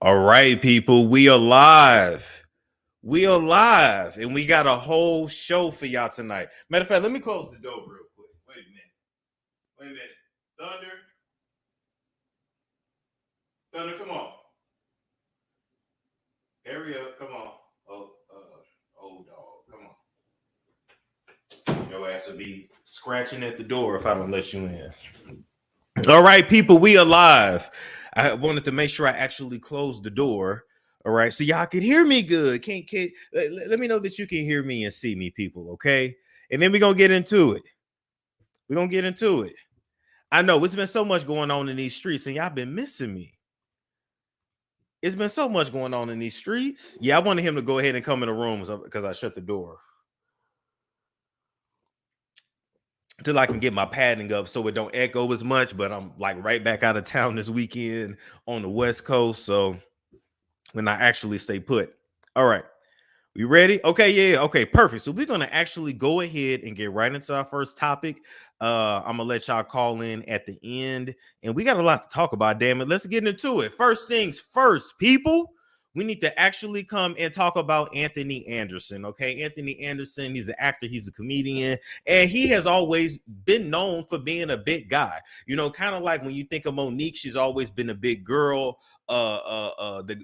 All right, people, we are live. We are live, and we got a whole show for y'all tonight. Matter of fact, let me close the door real quick. Wait a minute. Wait a minute. Thunder, Thunder, come on. Hurry up, come on. Oh, old dog, come on. Your ass will be scratching at the door if I don't let you in. All right, people, we are live. I wanted to make sure I actually closed the door. All right, so y'all can hear me good. Can't let me know that you can hear me and see me, people. Okay, and then we're gonna get into it. We're gonna get into it. I know it's been so much going on in these streets, and y'all been missing me. It's been so much going on in these streets. Yeah, I wanted him to go ahead and come in the room because I shut the door till I can get my padding up so it don't echo as much. But I'm like right back out of town this weekend on the West Coast, so when I actually stay put. All right. We ready? Okay, yeah, okay, perfect. So we're gonna actually go ahead and get right into our first topic. I'm gonna let y'all call in at the end, and we got a lot to talk about. Damn it, let's get into it. First things first, people. We need to actually come and talk about Anthony Anderson. Okay, Anthony Anderson, he's an actor, he's a comedian, and he has always been known for being a big guy. You know, kind of like when you think of Monique, she's always been a big girl. The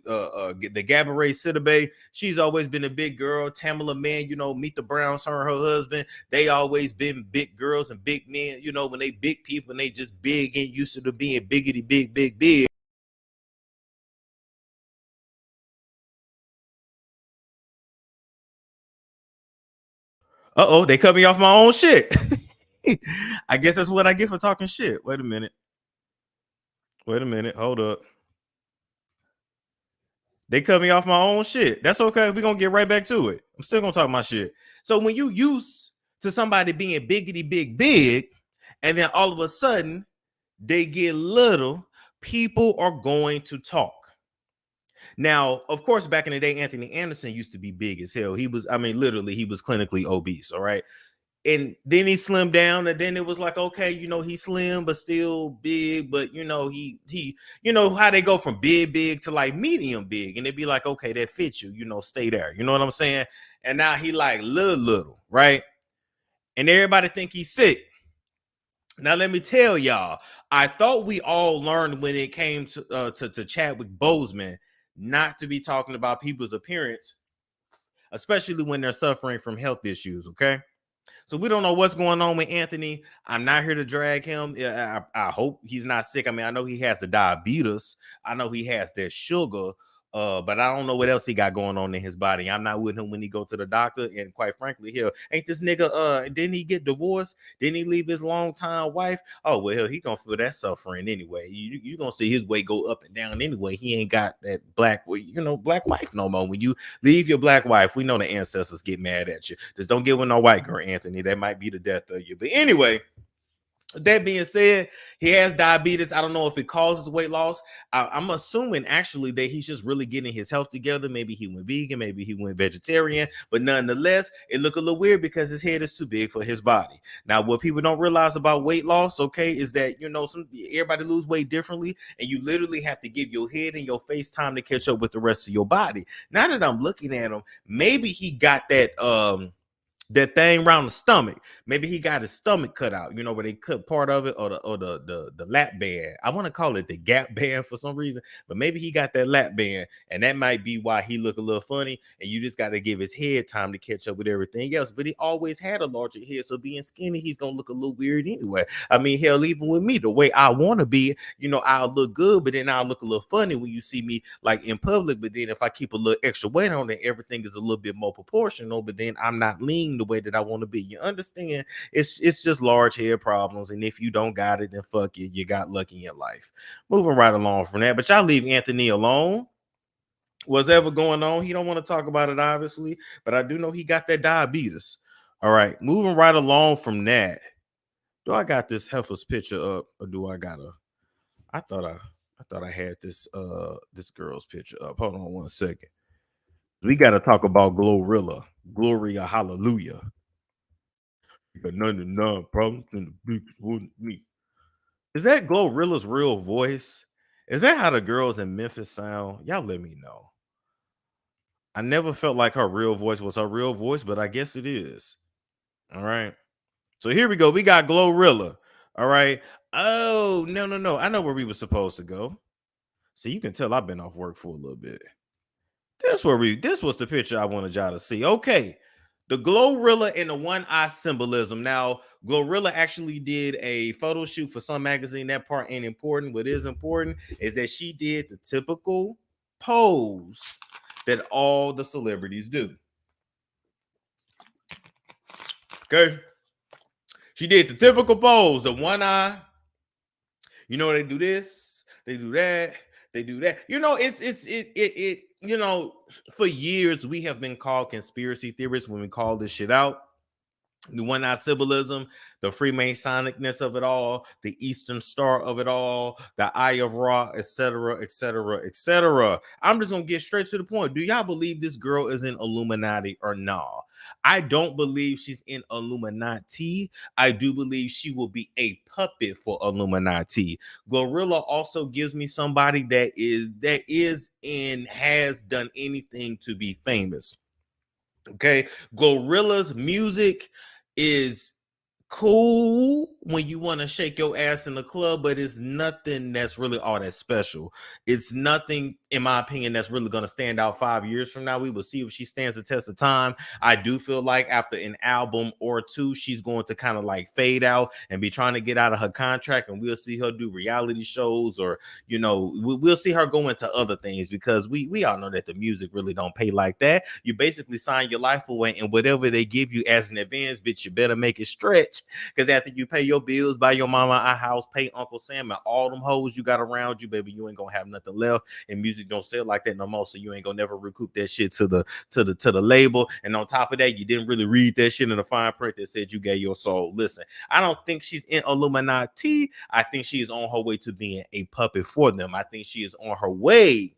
Gabourey Sidibe, she's always been a big girl. Tamala Man, you know, Meet the Browns, her and her husband, they always been big girls and big men. You know, when they big people and they just big and used to being biggity big. Uh-oh, they cut me off my own shit. I guess that's what I get for talking shit. Wait a minute. Hold up. They cut me off my own shit. That's okay. We're gonna get right back to it. I'm still gonna talk my shit. So when you used to somebody being biggity big, and then all of a sudden they get little, people are going to talk. Now, of course, back in the day, Anthony Anderson used to be big as hell. He was, I mean, literally, he was clinically obese. All right. And then he slimmed down, and then it was like, okay, you know, he's slim but still big, but you know, you know how they go from big to like medium big, and they'd be like, okay, that fits you, you know, stay there. You know what I'm saying? And now he like little, right? And everybody think he's sick. Now let me tell y'all, I thought we all learned when it came to Chadwick Boseman not to be talking about people's appearance, especially when they're suffering from health issues. Okay. So we don't know what's going on with Anthony. I'm not here to drag him. I hope he's not sick. I mean, I know he has the diabetes. I know he has that sugar. But I don't know what else he got going on in his body. I'm not with him when he go to the doctor. And quite frankly, hell, ain't this nigga? Didn't he get divorced? Didn't he leave his longtime wife? Oh well, hell, he gonna feel that suffering anyway. You gonna see his weight go up and down anyway. He ain't got that black wife no more. When you leave your black wife, we know the ancestors get mad at you. Just don't get with no white girl, Anthony. That might be the death of you. But anyway, that being said, he has diabetes. I don't know if it causes weight loss. I'm assuming actually that he's just really getting his health together. Maybe he went vegan, maybe he went vegetarian, but nonetheless, it look a little weird because his head is too big for his body. Now, what people don't realize about weight loss, okay, is that you know everybody lose weight differently, and you literally have to give your head and your face time to catch up with the rest of your body. Now that I'm looking at him, maybe he got that thing around the stomach. Maybe he got his stomach cut out, you know, where they cut part of it, or the lap band. I want to call it the gap band for some reason, but maybe he got that lap band, and that might be why he look a little funny. And you just got to give his head time to catch up with everything else. But he always had a larger head, so being skinny, he's gonna look a little weird anyway. I mean, hell, even with me, the way I want to be, you know, I'll look good, but then I'll look a little funny when you see me like in public. But then if I keep a little extra weight on it, everything is a little bit more proportional. But then I'm not lean the way that I want to be. You understand? It's just large head problems, and if you don't got it, then fuck you. You got lucky in your life. Moving right along from that, but y'all leave Anthony alone. What's ever going on? He don't want to talk about it, obviously, but I do know he got that diabetes. All right, moving right along from that. Do I got this heifer's picture up, or do I got a? I thought I had this girl's picture up. Hold on one second. We got to talk about Glorilla, Gloria, Hallelujah. You got 99 problems and the biggest one me. Is that Glorilla's real voice? Is that how the girls in Memphis sound? Y'all let me know. I never felt like her real voice was her real voice, but I guess it is. All right. So here we go. We got Glorilla. All right. Oh, no. I know where we were supposed to go. See, you can tell I've been off work for a little bit. This was the picture I wanted y'all to see. Okay. The Glorilla and the one eye symbolism. Now, Glorilla actually did a photo shoot for some magazine. That part ain't important. What is important is that she did the typical pose that all the celebrities do. Okay. She did the typical pose, the one eye. You know, they do this, they do that, they do that. You know, you know, for years we have been called conspiracy theorists when we call this shit out. The one eye symbolism, the Freemasonicness of it all, the Eastern Star of it all, the Eye of Ra, etc., etc., etc. I'm just gonna get straight to the point. Do y'all believe this girl is in Illuminati or no? I don't believe she's in Illuminati. I do believe she will be a puppet for Illuminati. Glorilla also gives me somebody that is and has done anything to be famous. Okay, Glorilla's music is cool when you want to shake your ass in the club, but it's nothing that's really all that special. It's nothing, in my opinion, that's really going to stand out 5 years from now. We will see if she stands the test of time. I do feel like after an album or two, she's going to kind of like fade out and be trying to get out of her contract, and we'll see her do reality shows, or you know, we'll see her go into other things, because we all know that the music really don't pay like that. You basically sign your life away, and whatever they give you as an advance, bitch, you better make it stretch. Because after you pay your bills, buy your mama a house, pay Uncle Sam, and all them hoes you got around you, baby, you ain't gonna have nothing left. And music don't sell like that no more, so you ain't gonna never recoup that shit to the label. And on top of that, you didn't really read that shit in the fine print that said you gave your soul. Listen, I don't think she's in Illuminati. I think she is on her way to being a puppet for them. I think she is on her way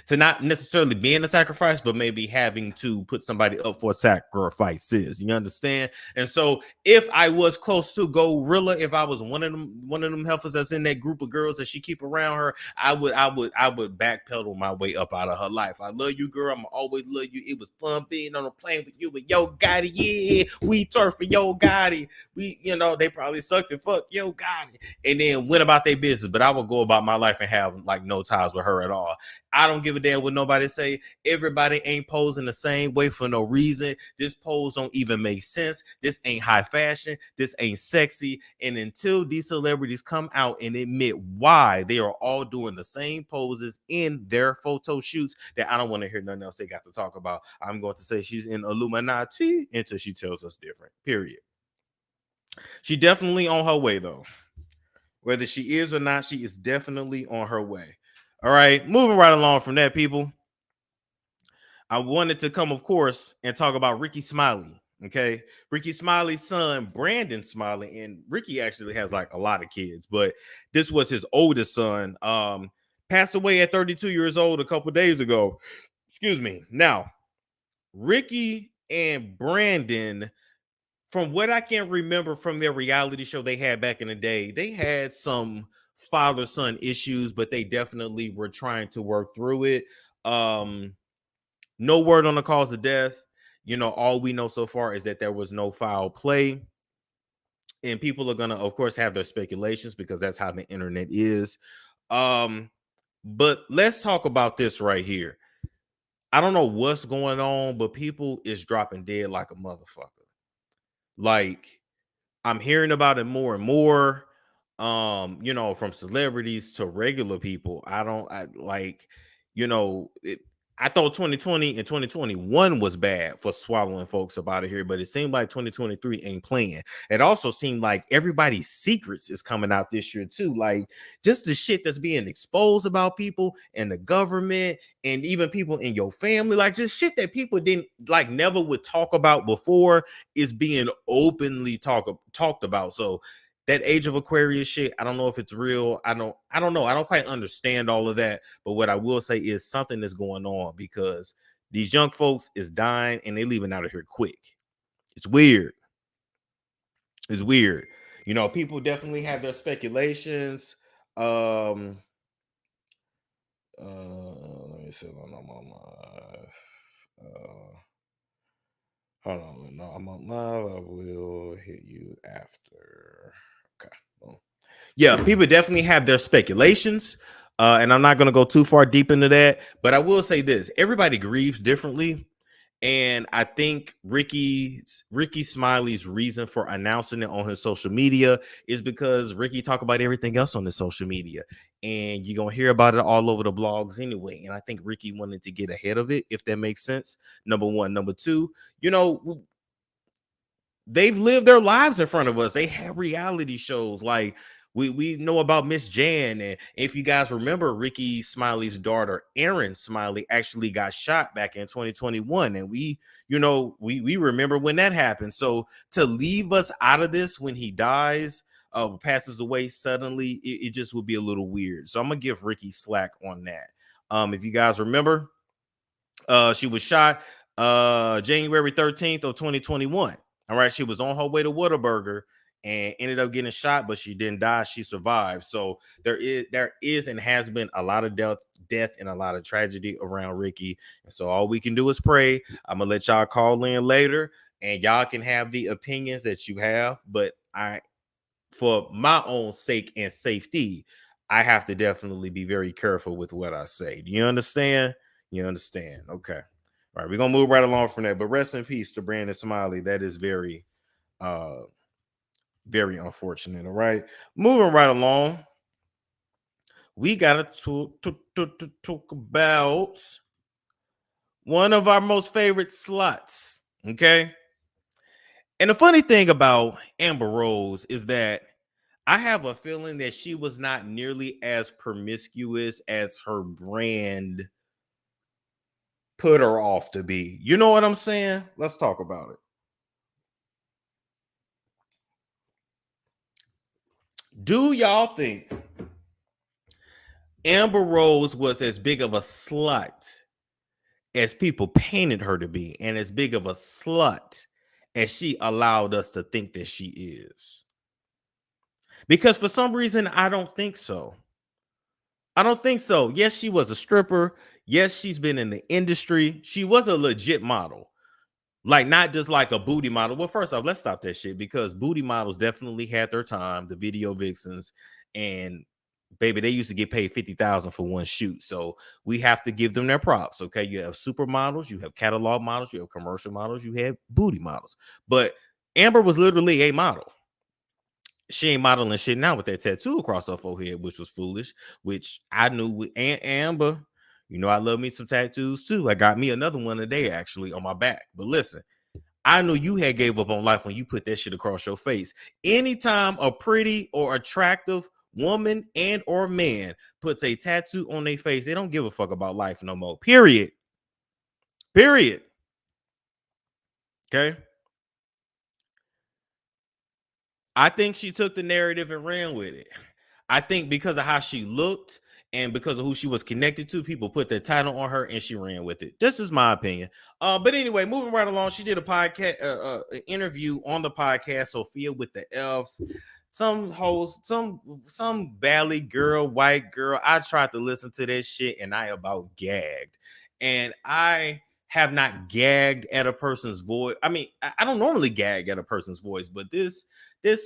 to not necessarily being a sacrifice, but maybe having to put somebody up for sacrifices. You understand? And so, if I was close to Gorilla, if I was one of them heifers that's in that group of girls that she keep around her, I would backpedal my way up out of her life. I love you, girl. I'm always love you. It was fun being on a plane with you and Yo Gotti. Yeah, we turf for Yo Gotti. We, you know, they probably sucked and fuck Yo Gotti, and then went about their business. But I would go about my life and have like no ties with her at all. I don't give a damn what nobody say. Everybody ain't posing the same way for no reason. This pose don't even make sense. This ain't high fashion. This ain't sexy. And until these celebrities come out and admit why they are all doing the same poses in their photo shoots, that I don't want to hear nothing else they got to talk about. I'm going to say she's in Illuminati until she tells us different. Period. She definitely on her way though. Whether she is or not, she is definitely on her way. All right, moving right along from that, people. I wanted to come, of course, and talk about Rickey Smiley. Okay, Rickey Smiley's son, Brandon Smiley, and Rickey actually has like a lot of kids, but this was his oldest son. Passed away at 32 years old a couple days ago. Excuse me. Now, Rickey and Brandon, from what I can remember from their reality show they had back in the day, they had some father-son issues, but they definitely were trying to work through it. No word on the cause of death. You know, all we know so far is that there was no foul play. And people are gonna, of course, have their speculations because that's how the internet is. But let's talk about this right here. I don't know what's going on, but people is dropping dead like a motherfucker. Like, I'm hearing about it more and more. You know, from celebrities to regular people. I like, you know, I thought 2020 and 2021 was bad for swallowing folks up out of here, but it seemed like 2023 ain't playing. It also seemed like everybody's secrets is coming out this year too. Like, just the shit that's being exposed about people and the government and even people in your family, like just shit that people didn't like never would talk about before is being openly talked about. So that Age of Aquarius shit, I don't know if it's real. I don't know. I don't quite understand all of that. But what I will say is something is going on, because these young folks is dying and they leaving out of here quick. It's weird. It's weird. You know, people definitely have their speculations. me see when I'm on live. Hold on, no, I'm on live. I will hit you after. Okay. Boom. Yeah, people definitely have their speculations, and I'm not going to go too far deep into that. But I will say this: everybody grieves differently. And I think Rickey Smiley's reason for announcing it on his social media is because Rickey talk about everything else on his social media. And you're going to hear about it all over the blogs anyway. And I think Rickey wanted to get ahead of it, if that makes sense. Number one. Number two, they've lived their lives in front of us. They have reality shows like we know about Miss Jan. And if you guys remember, Rickey Smiley's daughter, Erin Smiley, actually got shot back in 2021. And we remember when that happened. So to leave us out of this when he dies, passes away suddenly, it just would be a little weird. So I'm gonna give Rickey slack on that. If you guys remember, she was shot January 13th of 2021. All right, she was on her way to Whataburger and ended up getting shot, but she didn't die. She survived. So there is and has been a lot of death and a lot of tragedy around Rickey. And so all we can do is pray. I'm gonna let y'all call in later, and y'all can have the opinions that you have. But for my own sake and safety, I have to definitely be very careful with what I say. Do you understand? You understand? Okay. All right, we're gonna move right along from that. But rest in peace to Brandon Smiley. That is very very unfortunate. All right. Moving right along. We gotta talk about one of our most favorite sluts. Okay. And the funny thing about Amber Rose is that I have a feeling that she was not nearly as promiscuous as her brand put her off to be. You know what I'm saying? Let's talk about it. Do y'all think Amber Rose was as big of a slut as people painted her to be, and as big of a slut as she allowed us to think that she is? Because for some reason, I don't think so. I don't think so. Yes, she was a stripper. Yes, she's been in the industry. She was a legit model. Like, not just like a booty model. Well, first off, let's stop that shit, because booty models definitely had their time, the video vixens, and baby, they used to get paid $50,000 for one shoot. So we have to give them their props. Okay. You have supermodels, you have catalog models, you have commercial models, you have booty models. But Amber was literally a model. She ain't modeling shit now with that tattoo across her forehead, which was foolish, which I knew with Amber. You know, I love me some tattoos too. I got me another one today, actually, on my back. But listen, I knew you had gave up on life when you put that shit across your face. Anytime a pretty or attractive woman and or man puts a tattoo on their face, they don't give a fuck about life no more. Period. Period. Okay. I think she took the narrative and ran with it. I think because of how she looked and because of who she was connected to, people put their title on her and she ran with it. This is my opinion. But anyway, moving right along, she did a podcast, interview on the podcast, Sophia with the F. Some host, some valley girl, white girl. I tried to listen to that shit and I about gagged. And I have not gagged at a person's voice. I mean, I don't normally gag at a person's voice, but this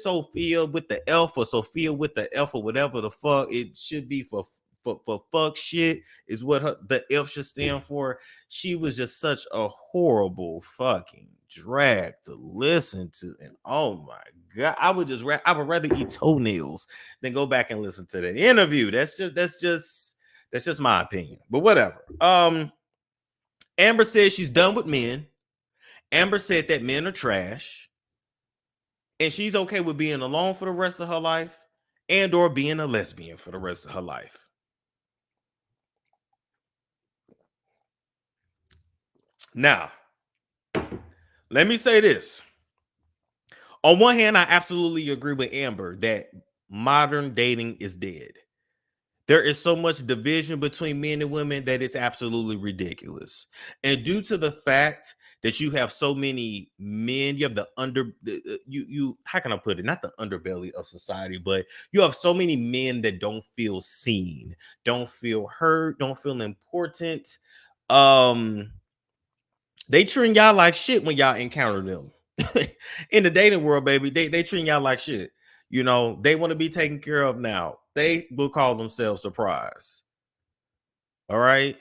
Sophia with the F, or Sophia with the F, or whatever the fuck it should be for fuck shit, is what the F should stand for. She was just such a horrible fucking drag to listen to, and oh my god, I would rather eat toenails than go back and listen to that interview. That's just my opinion, but whatever. Amber says she's done with men. Amber said that men are trash, and she's okay with being alone for the rest of her life and or being a lesbian for the rest of her life. Now, let me say this. On one hand, I absolutely agree with Amber that modern dating is dead. There is so much division between men and women that it's absolutely ridiculous. And due to the fact that you have so many men. You have you how can I put it? Not the underbelly of society, but you have so many men that don't feel seen, don't feel heard, don't feel important. Um, they treat y'all like shit when y'all encounter them. In the dating world, baby, they treat y'all like shit. You know, they want to be taken care of now. They will call themselves the prize. All right.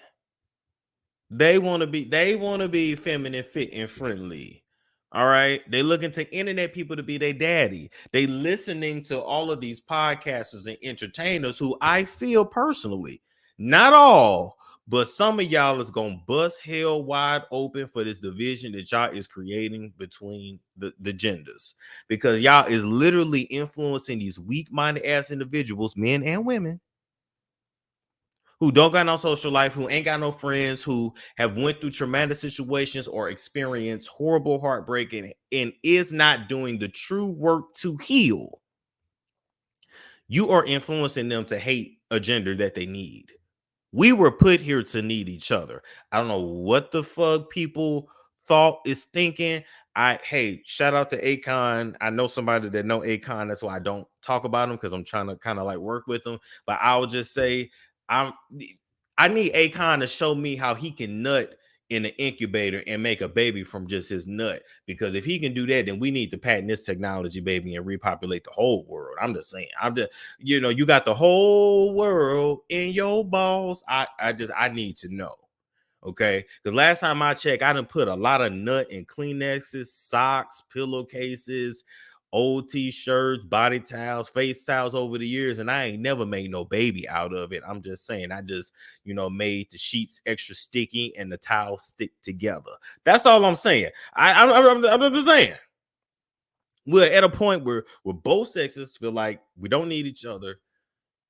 They want to be feminine, fit, and friendly. All right. They looking to internet people to be their daddy. They listening to all of these podcasters and entertainers who I feel personally, not all, but some of y'all is gonna bust hell wide open for this division that y'all is creating between the genders. Because y'all is literally influencing these weak-minded ass individuals, men and women, who don't got no social life, who ain't got no friends, who have went through traumatic situations or experienced horrible heartbreak and is not doing the true work to heal. You are influencing them to hate a gender that they need. We were put here to need each other. I don't know what the fuck people thought is thinking. Hey, shout out to Akon. I know somebody that know Akon. That's why I don't talk about him, because I'm trying to kind of like work with him. But I would just say I'm I need Akon to show me how he can nut in an incubator and make a baby from just his nut. Because if he can do that, then we need to patent this technology, baby, and repopulate the whole world. I'm just saying. You got the whole world in your balls. I need to know. Okay. Because last time I checked, I done put a lot of nut in Kleenexes, socks, pillowcases, old t-shirts, body towels, face towels over the years, and I ain't never made no baby out of it. I'm just saying, I just, made the sheets extra sticky and the towels stick together. That's all I'm saying. I'm just saying. We're at a point where both sexes feel like we don't need each other,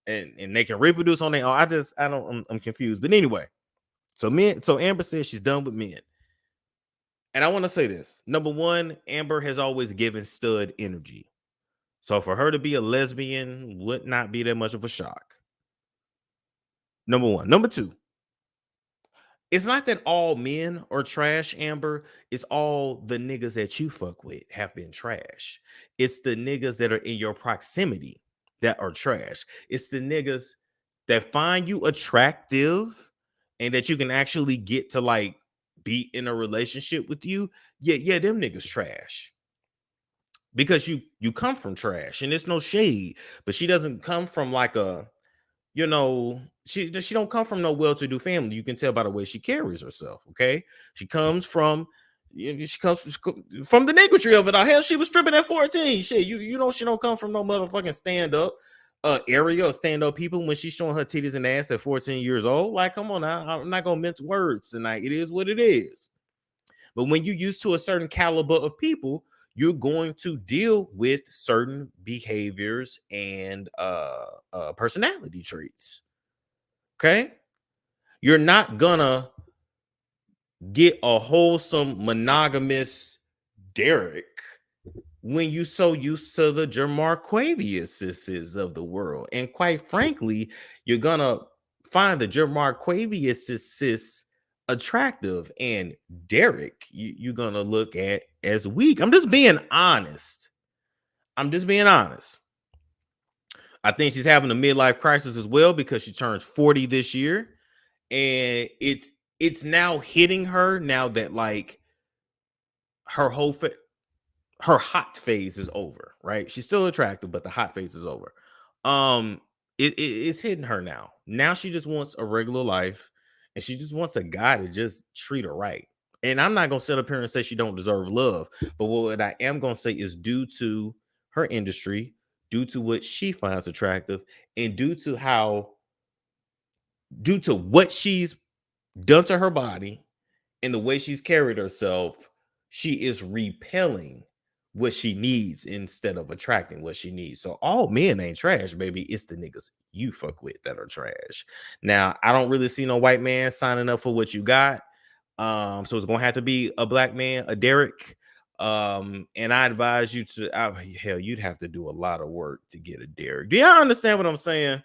and they can reproduce on their own. I'm confused. But anyway, so Amber says she's done with men. And I want to say this. Number one, Amber has always given stud energy. So for her to be a lesbian would not be that much of a shock. Number one. Number two, it's not that all men are trash, Amber. It's all the niggas that you fuck with have been trash. It's the niggas that are in your proximity that are trash. It's the niggas that find you attractive and that you can actually get to like be in a relationship with you. Yeah, them niggas trash. Because you come from trash, and it's no shade, but she doesn't come from like a, she don't come from no well-to-do family. You can tell by the way she carries herself. Okay, she comes from from the niggatry of it. Hell, she was stripping at 14. Shit, she don't come from no motherfucking stand-up area of stand-up people when she's showing her titties and ass at 14 years old. Like, come on now, I'm not gonna mince words tonight. It is what it is. But when you're used to a certain caliber of people, you're going to deal with certain behaviors and personality traits. Okay, you're not gonna get a wholesome monogamous Derek when you so used to the Jamarquaviuses of the world. And quite frankly, you're gonna find the Jamarquaviuses attractive, and Derek you're gonna look at as weak. I'm just being honest. I think she's having a midlife crisis as well, because she turns 40 this year, and it's now hitting her now that like her her hot phase is over, right? She's still attractive, but the hot phase is over. It's hitting her now. Now she just wants a regular life, and she just wants a guy to just treat her right. And I'm not gonna sit up here and say she don't deserve love, but what I am gonna say is, due to her industry, due to what she finds attractive, and due to what she's done to her body and the way she's carried herself, she is repelling what she needs instead of attracting what she needs. So all men ain't trash, baby. It's the niggas you fuck with that are trash. Now, I don't really see no white man signing up for what you got. So it's gonna have to be a black man, a Derek. And I advise you to hell, you'd have to do a lot of work to get a Derek. Do y'all understand what I'm saying?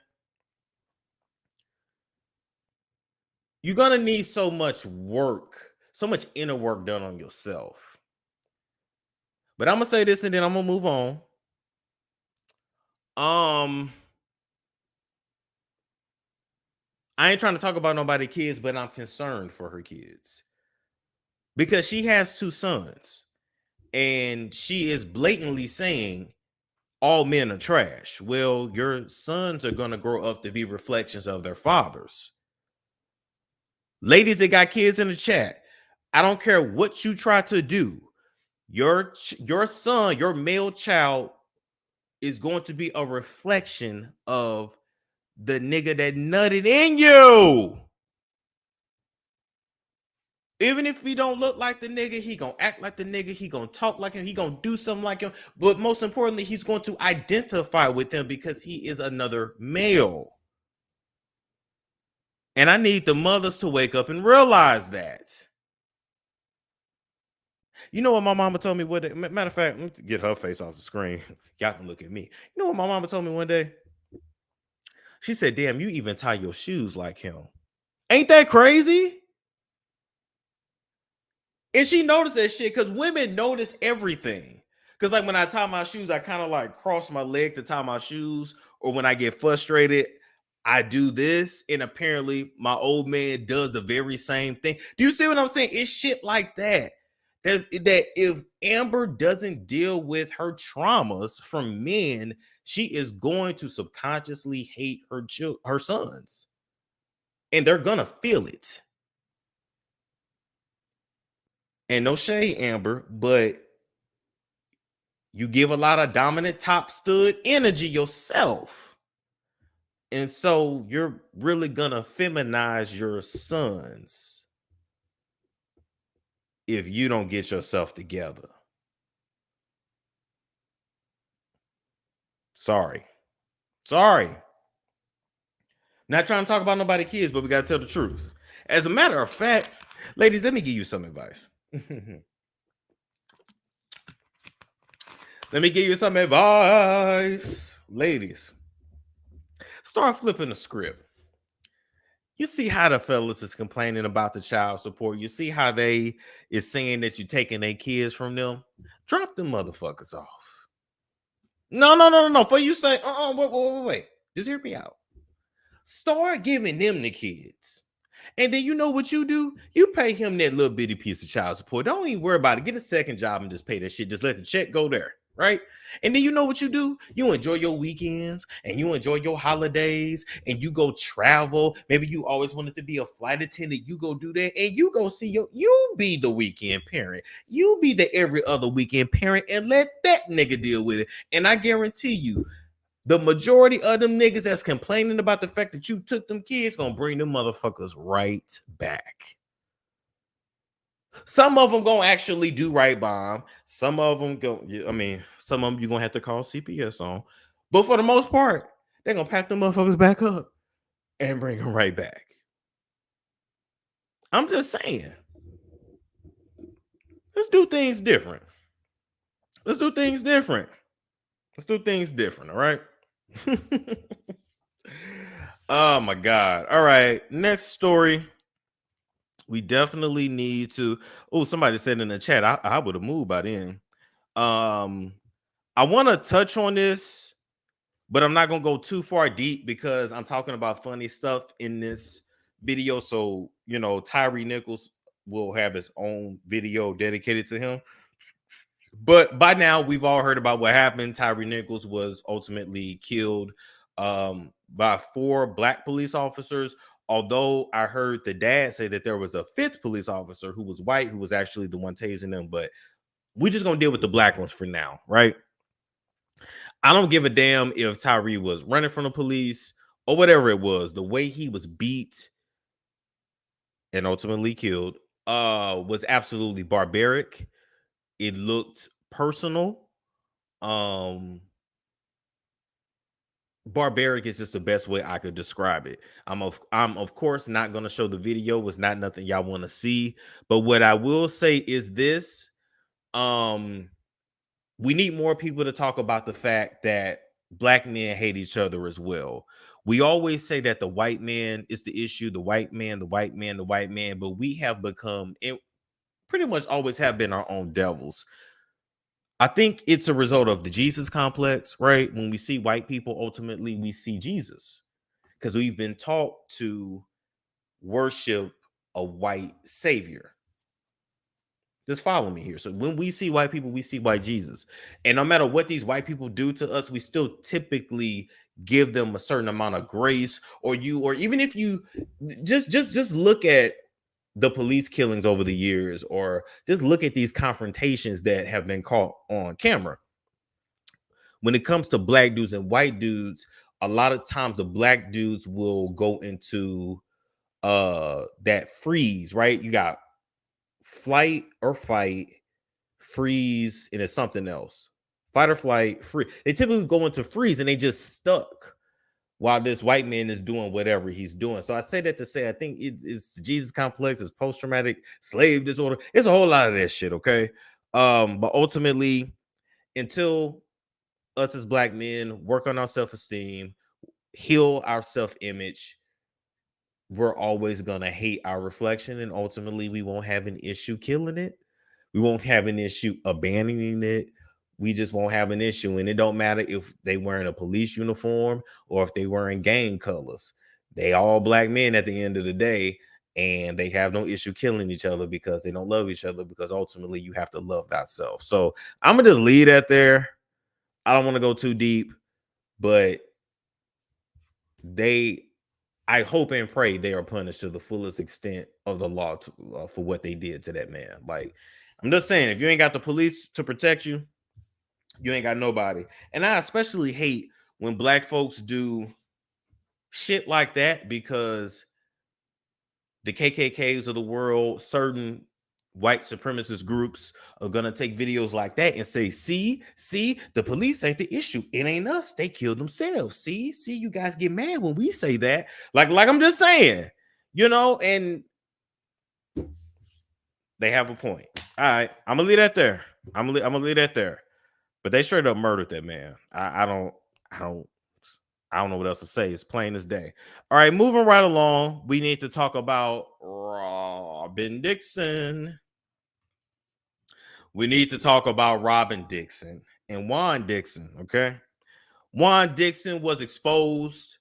You're gonna need so much work So much inner work done on yourself. But I'm gonna say this and then I'm gonna move on. I ain't trying to talk about nobody's kids, but I'm concerned for her kids because she has 2 sons and she is blatantly saying all men are trash. Well, your sons are going to grow up to be reflections of their fathers. Ladies that got kids in the chat, I don't care what you try to do. Your son, your male child is going to be a reflection of the nigga that nutted in you. Even if he don't look like the nigga, he gonna act like the nigga, he gonna talk like him, he gonna do something like him. But most importantly, he's going to identify with him because he is another male. And I need the mothers to wake up and realize that. You know what my mama told me one day? Matter of fact, let me get her face off the screen. Y'all can look at me. You know what my mama told me one day? She said, damn, you even tie your shoes like him. Ain't that crazy? And she noticed that shit because women notice everything. Because like when I tie my shoes, I kind of like cross my leg to tie my shoes. Or when I get frustrated, I do this. And apparently my old man does the very same thing. Do you see what I'm saying? It's shit like that. That if Amber doesn't deal with her traumas from men, she is going to subconsciously hate her sons. And they're going to feel it. And no shade, Amber, but you give a lot of dominant top stud energy yourself. And so you're really gonna feminize your sons if you don't get yourself together. Sorry. Not trying to talk about nobody's kids, but we gotta tell the truth. As a matter of fact, ladies, let me give you some advice. Let me give you some advice. Ladies, start flipping the script. You see how the fellas is complaining about the child support. You see how they is saying that you're taking their kids from them. Drop them motherfuckers off. No. For you say, wait. Just hear me out. Start giving them the kids. And then you know what you do? You pay him that little bitty piece of child support. Don't even worry about it. Get a second job and just pay that shit. Just let the check go there, right? And then you know what you do? You enjoy your weekends and you enjoy your holidays and you go travel. Maybe you always wanted to be a flight attendant. You go do that and you go see you be the weekend parent. You be the every other weekend parent and let that nigga deal with it. And I guarantee you, the majority of them niggas that's complaining about the fact that you took them kids gonna bring them motherfuckers right back. Some of them gonna actually do right by them. Some of them some of them you're gonna have to call CPS on. But for the most part, they're gonna pack them motherfuckers back up and bring them right back. I'm just saying. Let's do things different. All right? Oh my God. All right. Next story. We definitely need to. Oh, somebody said in the chat, I would have moved by then. I want to touch on this, but I'm not gonna go too far deep because I'm talking about funny stuff in this video. So, Tyre Nichols will have his own video dedicated to him. But by now, we've all heard about what happened. Tyre Nichols was ultimately killed by 4 black police officers. Although I heard the dad say that there was a 5th police officer who was white, who was actually the one tasing them. But we're just going to deal with the black ones for now, right? I don't give a damn if Tyre was running from the police or whatever it was. The way he was beat and ultimately killed was absolutely barbaric. It looked personal. Barbaric is just the best way I could describe it. I'm of course not going to show the video. It's not nothing y'all want to see. But what I will say is this. We need more people to talk about the fact that black men hate each other as well. We always say that the white man is the issue, the white man, but we have become pretty much always have been our own devils. I think it's a result of the Jesus complex, right? When we see white people, ultimately we see Jesus because we've been taught to worship a white savior. Just follow me here. So when we see white people, we see white Jesus. And no matter what these white people do to us, we still typically give them a certain amount of grace, or even if you just look at the police killings over the years, or just look at these confrontations that have been caught on camera. When it comes to black dudes and white dudes, a lot of times the black dudes will go into that freeze, right? You got flight or fight, freeze, and it's something else. Fight or flight, free. They typically go into freeze and they just stuck while this white man is doing whatever he's doing. So I say that to say I think it's Jesus complex, it's post-traumatic slave disorder. It's a whole lot of that shit, okay? But ultimately, until us as black men work on our self-esteem, heal our self-image, we're always gonna hate our reflection, and ultimately we won't have an issue killing it. We won't have an issue abandoning it. We just won't have an issue. And it don't matter if they wearing a police uniform or if they wearing gang colors. They all black men at the end of the day, and they have no issue killing each other because they don't love each other, because ultimately you have to love thyself. So I'm gonna just leave that there. I don't want to go too deep, but I hope and pray they are punished to the fullest extent of the law for what they did to that man. Like, I'm just saying, if you ain't got the police to protect you, you ain't got nobody. And I especially hate when black folks do shit like that, because the KKKs of the world, certain white supremacist groups are gonna take videos like that and say, see, the police ain't the issue. It ain't us. They killed themselves. See, you guys get mad when we say that. Like I'm just saying, and they have a point. All right, I'm gonna leave that there. I'm gonna leave that there. But they straight up murdered that man. I don't know what else to say. It's plain as day. All right, moving right along. We need to talk about Robyn Dixon. We need to talk about Robyn Dixon and Juan Dixon. Okay, Juan Dixon was exposed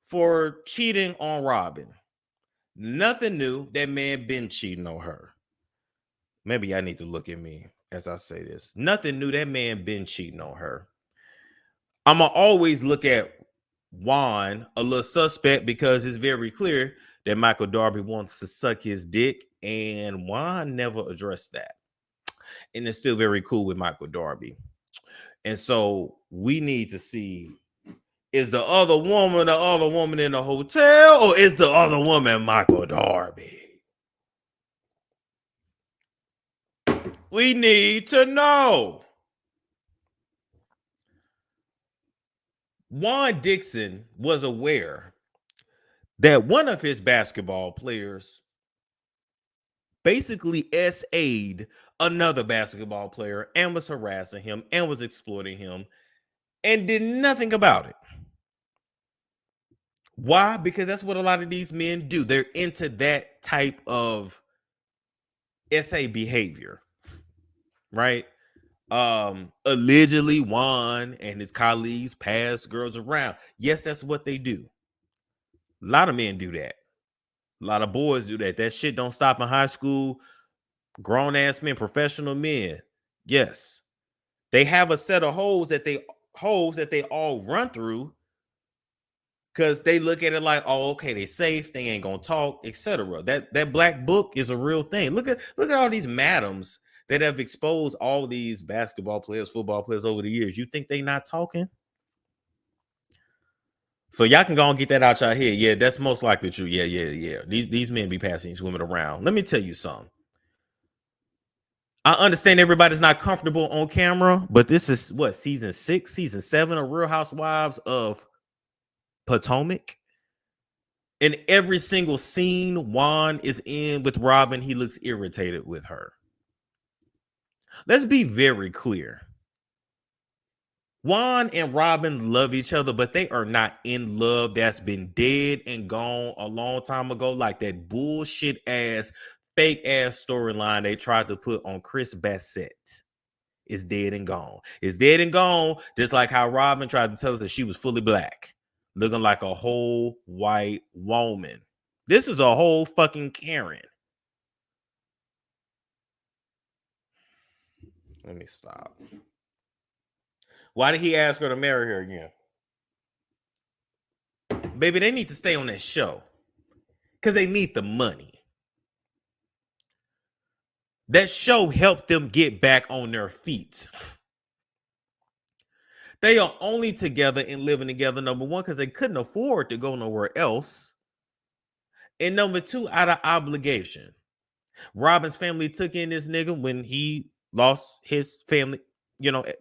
for cheating on Robyn. Nothing new. That man been cheating on her. Maybe I need to look at me as I say this. Nothing new. That man been cheating on her. I'm going to always look at Juan a little suspect, because it's very clear that Michael Darby wants to suck his dick, and Juan never addressed that. And it's still very cool with Michael Darby. And so we need to see, is the other woman in the hotel, or is the other woman Michael Darby? We need to know. Juan Dixon was aware that one of his basketball players basically SA'd another basketball player and was harassing him and was exploiting him and did nothing about it. Why? Because that's what a lot of these men do. They're into that type of SA behavior, right? Allegedly Juan and his colleagues pass girls around. Yes, that's what they do. A lot of men do that. A lot of boys do that. That shit don't stop in high school. Grown ass men, professional men. Yes. They have a set of holes that they all run through, because they look at it like, oh, okay, they safe, they ain't gonna talk, etc. That black book is a real thing. Look at all these madams that have exposed all these basketball players, football players over the years. You think they not talking? So y'all can go and get that out y'all head. Yeah, that's most likely true. Yeah. These men be passing these women around. Let me tell you something. I understand everybody's not comfortable on camera, but this is what, season 6, season 7 of Real Housewives of Potomac. In every single scene Juan is in with Robyn, he looks irritated with her. Let's be very clear. Juan and Robyn love each other, but they are not in love. That's been dead and gone a long time ago, like that bullshit ass fake ass storyline they tried to put on Chris Bassett is dead and gone. It's dead and gone, just like how Robyn tried to tell us that she was fully black, looking like a whole white woman. This is a whole fucking Karen. Let me stop. Why did he ask her to marry her again? Baby, they need to stay on that show because they need the money. That show helped them get back on their feet. They are only together and living together, number one, because they couldn't afford to go nowhere else. And number two, out of obligation. Robyn's family took in this nigga when he lost his family,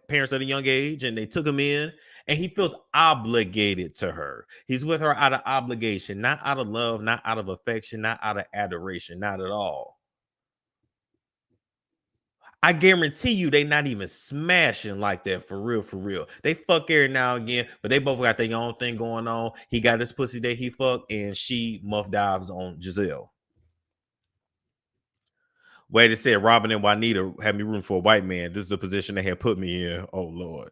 parents at a young age, and they took him in, and he feels obligated to her. He's with her out of obligation, not out of love, not out of affection, not out of adoration, not at all. I guarantee you they not even smashing like that for real, for real. They fuck every now and again, but they both got their own thing going on. He got his pussy that he fucked, and she muff dives on Giselle. Wait, it said Robyn and Juanita had me room for a white man. This is a position they had put me in. Oh, Lord.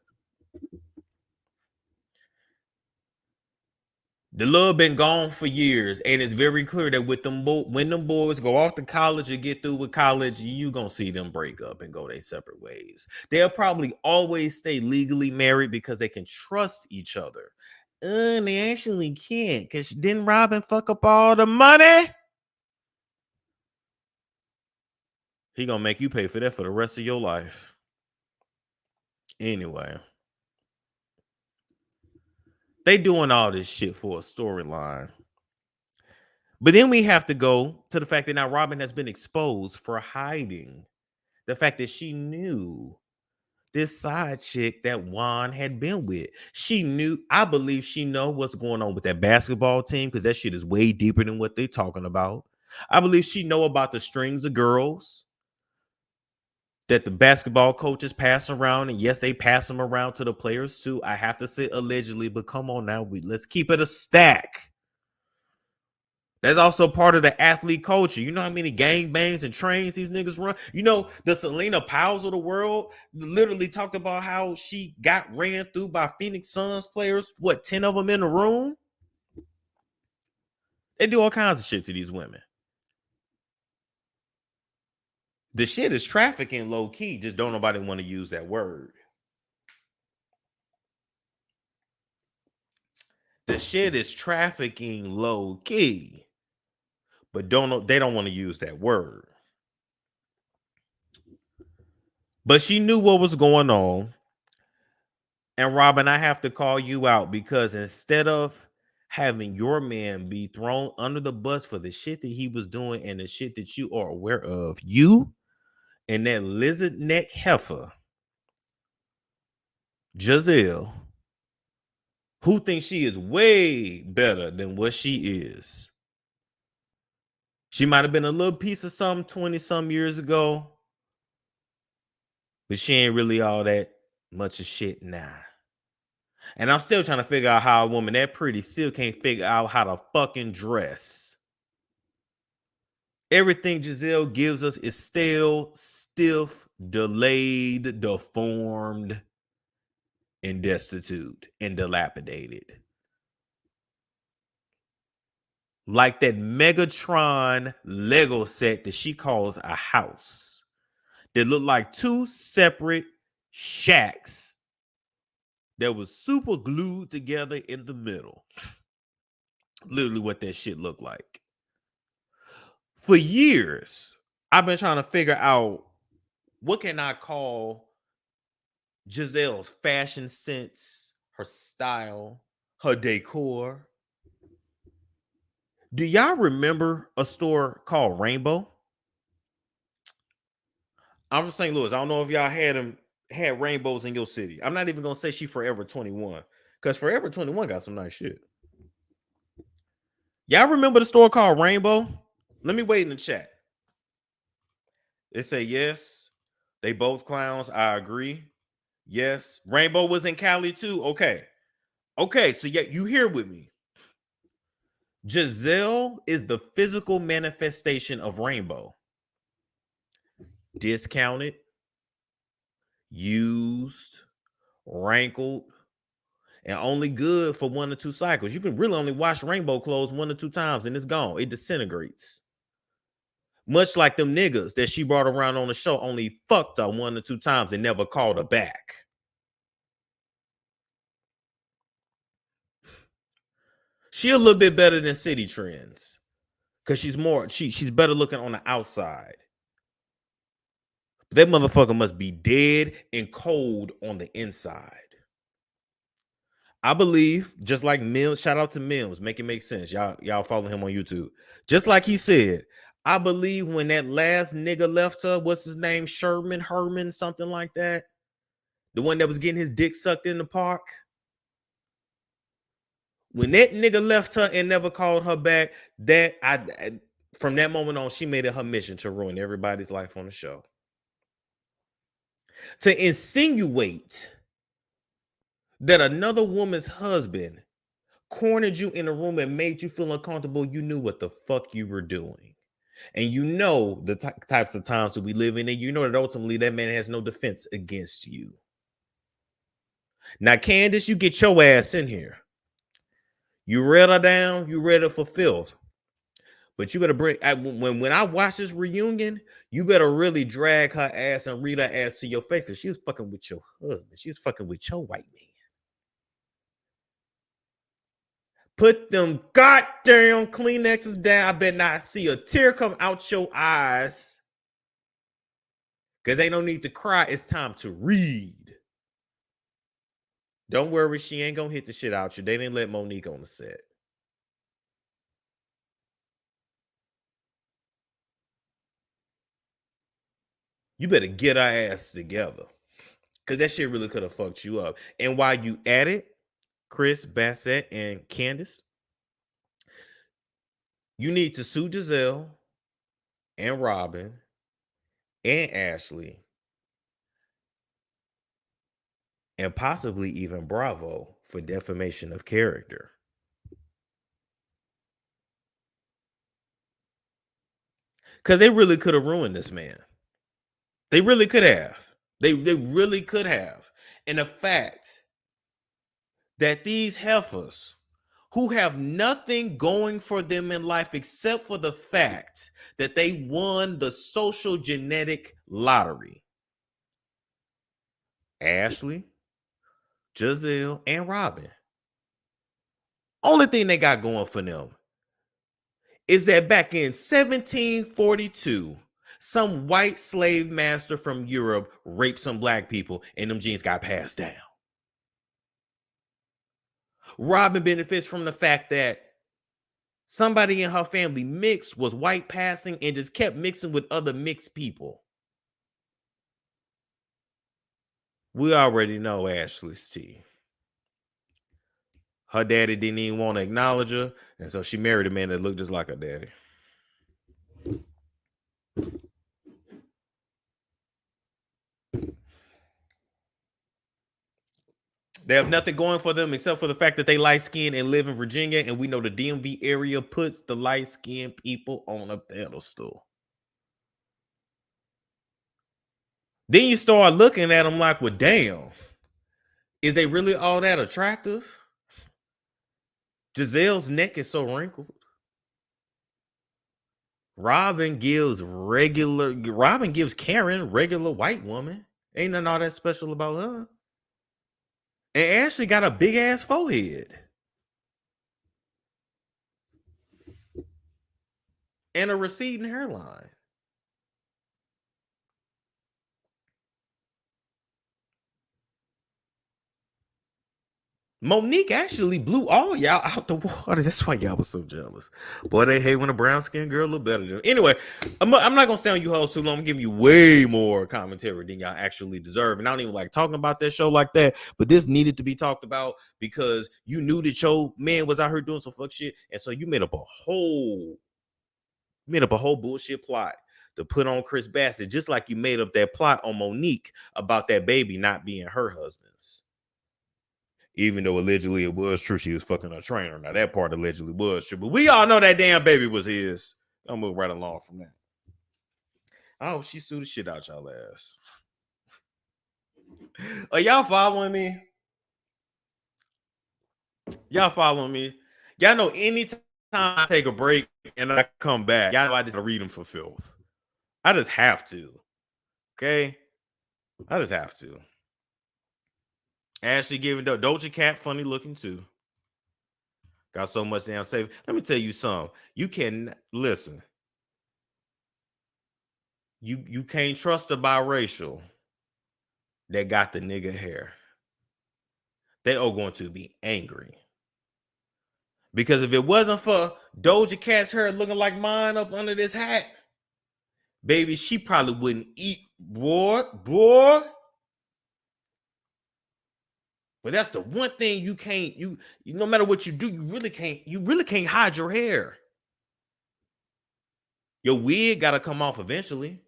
The love been gone for years, and it's very clear that with them when them boys go off to college and get through with college, you gonna see them break up and go their separate ways. They'll probably always stay legally married because they can trust each other. They actually can't, because didn't Robyn fuck up all the money? He gonna make you pay for that for the rest of your life. Anyway. They doing all this shit for a storyline. But then we have to go to the fact that now Robyn has been exposed for hiding the fact that she knew this side chick that Juan had been with. She knew, I believe she know what's going on with that basketball team, because that shit is way deeper than what they talking about. I believe she know about the strings of girls that the basketball coaches pass around, and yes, they pass them around to the players too. I have to say allegedly, but come on now, let's keep it a stack. That's also part of the athlete culture. You know how many gangbangs and trains these niggas run? You know, the Selena Powells of the world literally talked about how she got ran through by Phoenix Suns players, 10 of them in the room? They do all kinds of shit to these women. The shit is trafficking low key, just don't nobody want to use that word. The shit is trafficking low key, but they don't want to use that word. But she knew what was going on. And Robyn, I have to call you out, because instead of having your man be thrown under the bus for the shit that he was doing and the shit that you are aware of, you and that lizard neck heifer, Giselle, who thinks she is way better than what she is. She might have been a little piece of something 20 some years ago, but she ain't really all that much of shit now. And I'm still trying to figure out how a woman that pretty still can't figure out how to fucking dress. Everything Giselle gives us is stale, stiff, delayed, deformed, and destitute, and dilapidated. Like that Megatron Lego set that she calls a house. They look like two separate shacks that was super glued together in the middle. Literally what that shit looked like. For years, I've been trying to figure out, what can I call Giselle's fashion sense, her style, her decor. Do y'all remember a store called Rainbow? I'm from St. Louis. I don't know if y'all had rainbows in your city. I'm not even gonna say she Forever 21, because Forever 21 got some nice shit. Y'all remember the store called Rainbow? Let me wait in the chat. They say yes. They both clowns. I agree. Yes. Rainbow was in Cali too. Okay. So yeah, you here with me. Giselle is the physical manifestation of Rainbow. discounted, used, wrinkled, and only good for 1 or 2 cycles. You can really only wash rainbow clothes 1 or 2 times and it's gone. It disintegrates. Much like them niggas that she brought around on the show only fucked her 1 or 2 times and never called her back. She a little bit better than City Trends because she's better looking on the outside. That motherfucker must be dead and cold on the inside. I believe, just like Mims, shout out to Mims, make it make sense. Y'all follow him on YouTube. Just like he said, I believe when that last nigga left her, what's his name? Herman, something like that. The one that was getting his dick sucked in the park. When that nigga left her and never called her back, from that moment on, she made it her mission to ruin everybody's life on the show. To insinuate that another woman's husband cornered you in a room and made you feel uncomfortable, you knew what the fuck you were doing. And you know the types of times that we live in, and you know that ultimately that man has no defense against you. Now, Candace, you get your ass in here. You read her down, you read her for filth. But you better when I watch this reunion, you better really drag her ass and read her ass to your face. Because she was fucking with your husband. She was fucking with your white man. Put them goddamn Kleenexes down. I bet not see a tear come out your eyes. Because ain't no need to cry. It's time to read. Don't worry, she ain't gonna hit the shit out you. They didn't let Monique on the set. You better get her ass together. Because that shit really could have fucked you up. And while you at it, Chris, Bassett, and Candace, you need to sue Giselle and Robyn and Ashley and possibly even Bravo for defamation of character. Because they really could have ruined this man. They really could have. They really could have. And the fact that these heifers who have nothing going for them in life except for the fact that they won the social genetic lottery. Ashley, Giselle, and Robyn. Only thing they got going for them is that back in 1742, some white slave master from Europe raped some black people and them genes got passed down. Robyn benefits from the fact that somebody in her family mixed, was white passing, and just kept mixing with other mixed people. We already know Ashley's tea. Her daddy didn't even want to acknowledge her, and so she married a man that looked just like her daddy. They have nothing going for them except for the fact that they light-skinned and live in Virginia, and we know the DMV area puts the light-skinned people on a pedestal. Then you start looking at them like, well, damn, is they really all that attractive? Giselle's neck is so wrinkled. Robyn gives Karen regular white woman. Ain't nothing all that special about her. And Ashley got a big ass forehead. And a receding hairline. Monique actually blew all y'all out the water. That's why y'all was so jealous. Boy, they hate when a brown skinned girl look better than. Anyway, I'm not gonna stay on you hoes too long. I'm giving you way more commentary than y'all actually deserve. And I don't even like talking about that show like that. But this needed to be talked about because you knew that your man was out here doing some fuck shit, and so you made up a whole bullshit plot to put on Chris Bassett, just like you made up that plot on Monique about that baby not being her husband's. Even though allegedly it was true she was fucking a trainer. Now that part allegedly was true, but we all know that damn baby was his. I'll move right along from that. Oh, she sued the shit out y'all ass. Are y'all following me? Y'all following me? Y'all know anytime I take a break and I come back, y'all know I just read them for filth. I just have to. Okay? I just have to. Ashley giving the Doja Cat funny looking too. Got so much damn safe. Let me tell you something. You can listen. You can't trust a biracial that got the nigga hair. They are going to be angry. Because if it wasn't for Doja Cat's hair looking like mine up under this hat, baby, she probably wouldn't eat. Boy. But that's the one thing you can't, you no matter what you do, you really can't hide your hair. Your wig gotta come off eventually.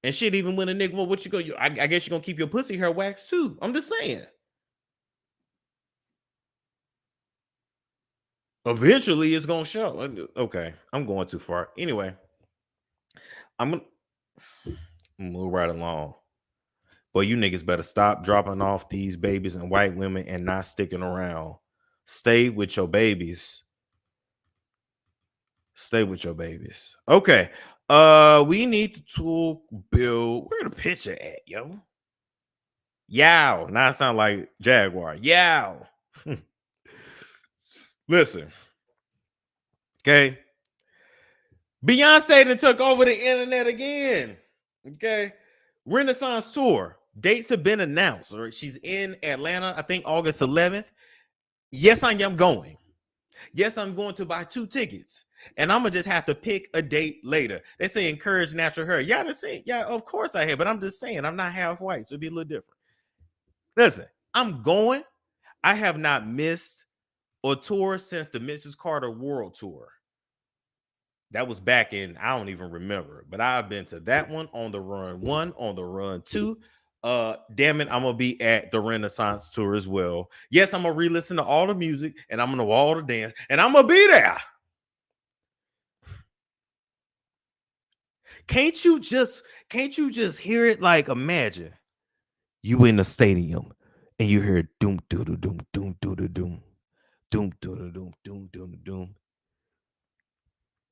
And shit, even when a nigga, well, what you go, I guess you're gonna keep your pussy hair waxed too. I'm just saying. Eventually it's gonna show. Okay, I'm going too far. Anyway, I'm gonna move right along. But you niggas better stop dropping off these babies and white women and not sticking around. Stay with your babies. Stay with your babies. Okay. We need to talk Bill. Where the picture at, yo? Yow. Now it sound like Jaguar. Yow. Listen. Okay. Beyonce done took over the internet again. Okay. Renaissance tour. Dates have been announced. Right? She's in Atlanta, I think August 11th. Yes, I am going. Yes, I'm going to buy 2 tickets. And I'm gonna just have to pick a date later. They say encourage natural hair. Y'all just say, yeah, of course I have, but I'm just saying I'm not half white, so it'd be a little different. Listen, I'm going. I have not missed a tour since the Mrs. Carter World Tour. That was back in, I don't even remember, but I've been to that one, On the Run 1, On the Run 2. Damn it, I'm gonna be at the Renaissance tour as well. Yes, I'm gonna re-listen to all the music and I'm gonna know all the dance, and I'm gonna be there. Can't you just hear it? Like, imagine you in the stadium and you hear doom doo doo doom doom doo doo doom doom doo doo doom doom doom doom.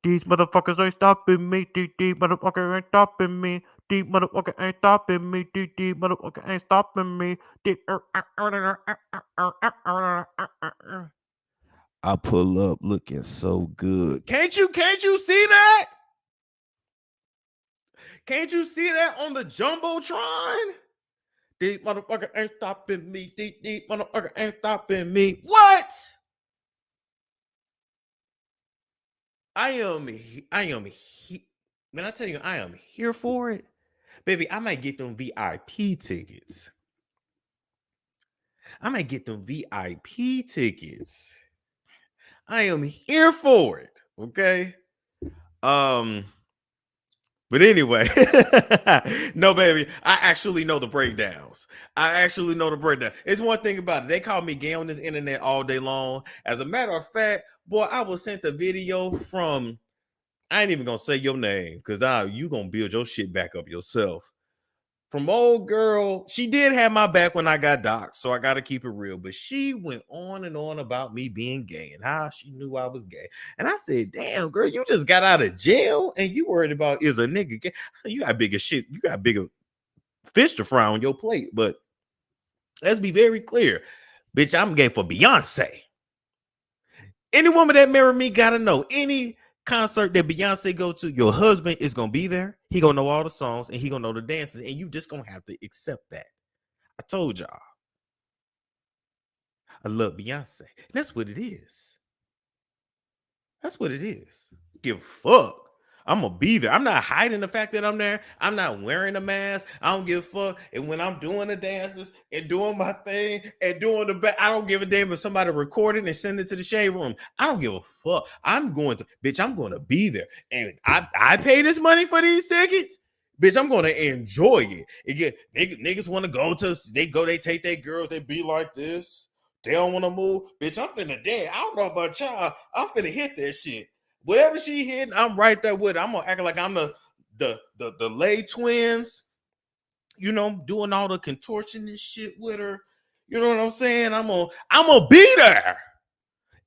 These motherfuckers ain't stopping me. These motherfuckers ain't stopping me. These motherfuckers ain't stopping me. These motherfuckers ain't stopping me. I pull up looking so good. Can't you see that? Can't you see that on the Jumbotron? These motherfuckers ain't stopping me. These motherfuckers ain't stopping me. What? I am, man, I tell you, I am here for it. Baby, I might get them VIP tickets. I am here for it. Okay. But anyway, no, baby, I actually know the breakdowns. It's one thing about it. They call me gay on this internet all day long. As a matter of fact, boy, I was sent a video from, I ain't even gonna say your name because you gonna build your shit back up yourself. From old girl, she did have my back when I got doxxed, so I gotta keep it real. But she went on and on about me being gay and how she knew I was gay. And I said, damn, girl, you just got out of jail and you worried about is a nigga gay? You got bigger shit, you got bigger fish to fry on your plate. But let's be very clear, bitch, I'm gay for Beyonce. Any woman that married me gotta know, any concert that Beyonce go to, your husband is gonna be there. He gonna know all the songs and he gonna know the dances, and you just gonna have to accept that. I told y'all, I love Beyonce. That's what it is. Give a fuck. I'm gonna be there. I'm not hiding the fact that I'm there. I'm not wearing a mask. I don't give a fuck. And when I'm doing the dances and doing my thing and doing the back, I don't give a damn if somebody record it and send it to the shade room. I don't give a fuck. I'm going to be there. And I pay this money for these tickets. Bitch, I'm gonna enjoy it. Again, niggas want to go to, they take their girls, they be like this. They don't want to move. Bitch, I'm finna dance. I don't know about y'all. I'm finna hit that shit. Whatever she hitting, I'm right there with her. I'm gonna act like I'm the the Lay twins, you know, doing all the contortion and shit with her. You know what I'm saying? I'm gonna be there.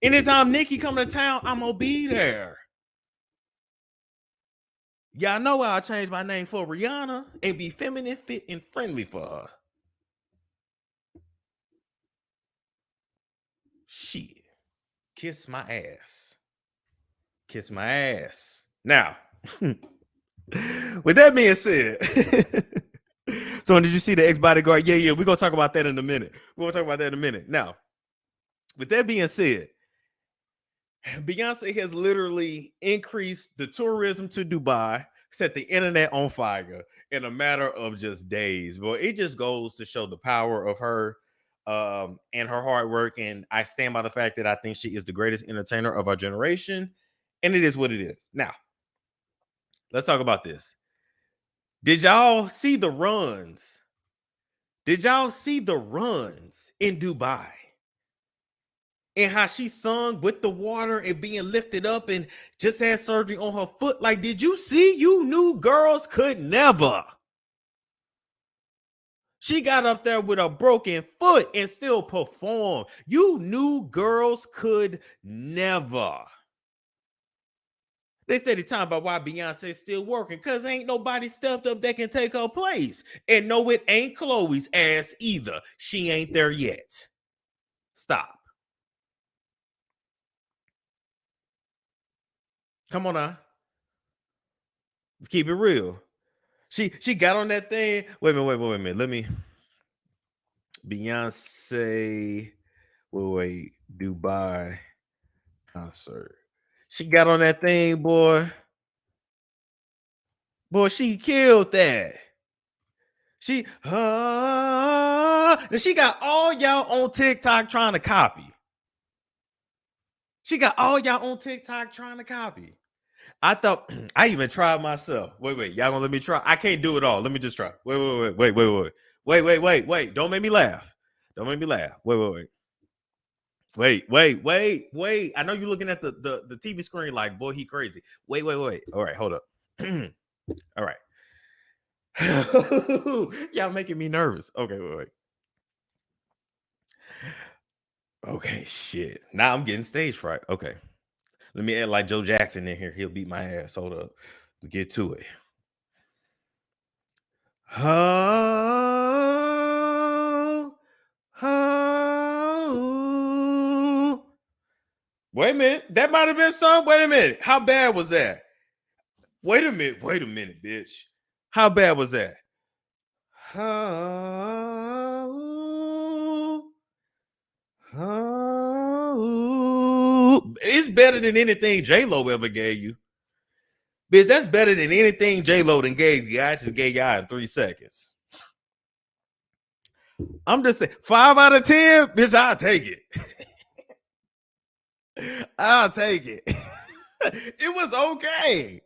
Anytime Nikki come to town, I'm gonna be there. Y'all know I'll change my name for Rihanna and be feminine, fit, and friendly for her. Shit. Kiss my ass. Kiss my ass. Now, with that being said, so did you see the ex-bodyguard? Yeah, we're gonna talk about that in a minute. Now, with that being said, Beyonce has literally increased the tourism to Dubai, set the internet on fire in a matter of just days. But it just goes to show the power of her and her hard work. And I stand by the fact that I think she is the greatest entertainer of our generation. And it is what it is. Now, let's talk about this. Did y'all see the runs? Did y'all see the runs in Dubai? And how she sung with the water and being lifted up and just had surgery on her foot. Like, did you see? You knew girls could never. She got up there with a broken foot and still performed. You knew girls could never. They said the time about why Beyonce's still working, because ain't nobody stepped up that can take her place. And no, it ain't Chloe's ass either. She ain't there yet. Stop. Come on now. Let's keep it real. She got on that thing. Wait a minute. Let me. Beyonce. Wait. Dubai concert. She got on that thing, boy. Boy, she killed that. She and she got all y'all on TikTok trying to copy. I thought I even tried myself. Wait, y'all gonna let me try? I can't do it all. Let me just try. Wait. Don't make me laugh. Wait. I know you're looking at the TV screen like, boy, he crazy. Wait. All right, hold up. All right. Y'all making me nervous. Okay, wait. Okay, shit. Now I'm getting stage fright. Okay. Let me add like Joe Jackson in here. He'll beat my ass. Hold up. We get to it. Wait a minute. That might have been some. Wait a minute. How bad was that? Wait a minute, bitch. How bad was that? It's better than anything J-Lo ever gave you. Bitch, that's better than anything J-Lo done gave you. I just gave y'all in 3 seconds. I'm just saying, 5 out of 10, bitch, I'll take it. I'll take it. It was okay.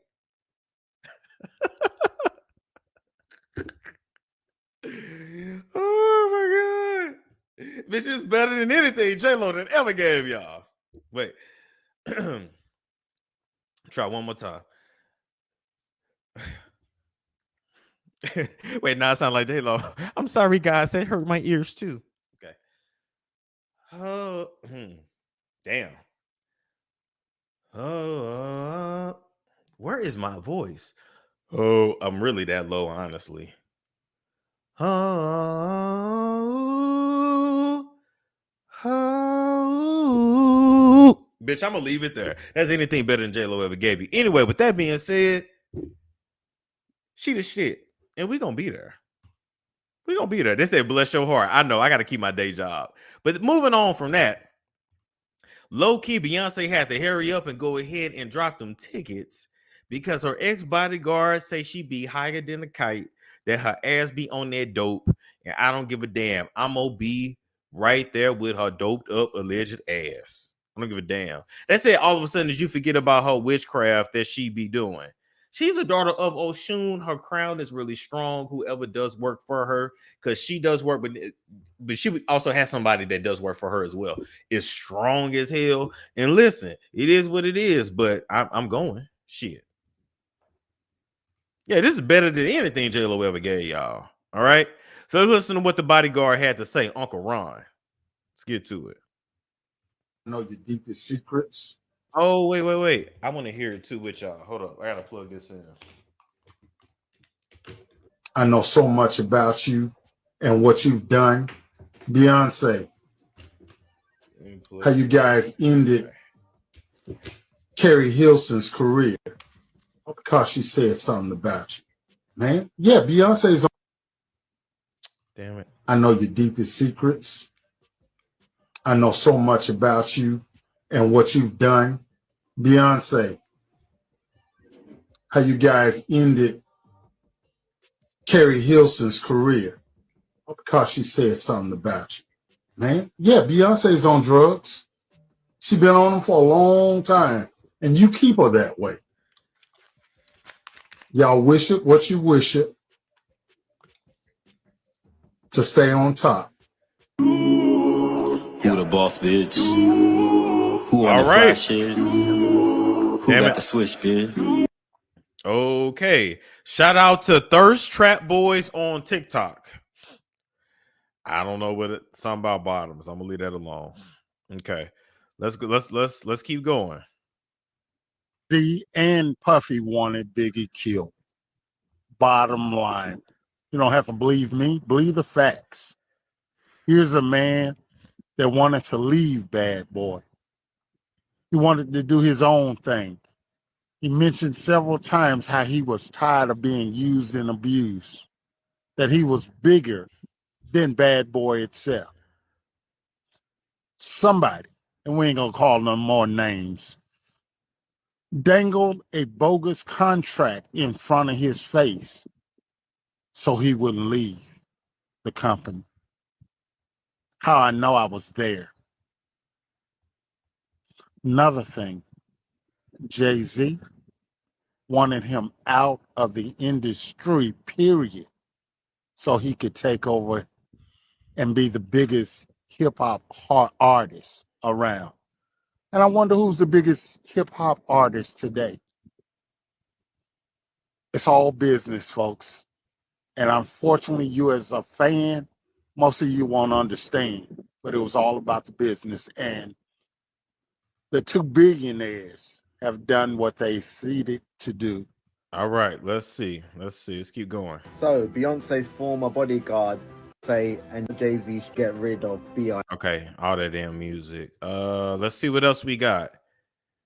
Oh my God. Bitch, it's better than anything J-Lo done ever gave y'all. Wait. Try one more time. Wait, now I sound like J-Lo. I'm sorry, guys. That hurt my ears too. Okay. Oh, damn. Where is my voice? Oh, I'm really that low, honestly. Bitch, I'm gonna leave it there. That's anything better than J-Lo ever gave you. Anyway, with that being said, she the shit, and we gonna be there. They said, bless your heart. I know I gotta keep my day job. But moving on from that, low-key, Beyonce had to hurry up and go ahead and drop them tickets because her ex-bodyguard say she be higher than a kite, that her ass be on that dope, and I don't give a damn. I'm gonna be right there with her doped up alleged ass. I don't give a damn. They said all of a sudden that you forget about her witchcraft that she be doing. She's a daughter of Oshun. Her crown is really strong. Whoever does work for her, because she does work, but she also has somebody that does work for her as well. It's strong as hell. And listen, it is what it is. But I'm going. Shit. Yeah, this is better than anything J-Lo ever gave y'all. All right. So let's listen to what the bodyguard had to say, Uncle Ron. Let's get to it. Know your deepest secrets. Oh, wait. I want to hear it too with y'all. Hold up. I gotta plug this in. I know so much about you and what you've done. Beyonce, how you guys ended Carrie Hilson's career because she said something about you. Man, yeah, Beyonce's on. Damn it. I know your deepest secrets. I know so much about you and what you've done. Beyonce, how you guys ended Carrie Hilson's career because she said something about you. Man, yeah, Beyonce's on drugs. She's been on them for a long time, and you keep her that way. Y'all wish it what you wish it to stay on top. Who the boss, bitch? Who on the fly shit? Who got the switch, bitch? Okay. Shout out to Thirst Trap Boys on TikTok. I don't know what something about bottoms. I'm gonna leave that alone. Okay. Let's go. Let's keep going. Z and Puffy wanted Biggie killed. Bottom line. You don't have to believe me. Believe the facts. Here's a man that wanted to leave Bad Boy. He wanted to do his own thing. He mentioned several times how he was tired of being used and abused, that he was bigger than Bad Boy itself. Somebody, and we ain't gonna call no more names, dangled a bogus contract in front of his face so he wouldn't leave the company. How I know I was there. Another thing, Jay-Z wanted him out of the industry, period, so he could take over and be the biggest hip-hop artist around. And I wonder who's the biggest hip-hop artist today. It's all business, folks. And unfortunately, you as a fan, most of you won't understand, but it was all about the business. And the two billionaires have done what they seeded to do. All right, let's see. Let's keep going. So Beyonce's former bodyguard say and Jay-Z should get rid of B.I. Okay, all that damn music. Let's see what else we got.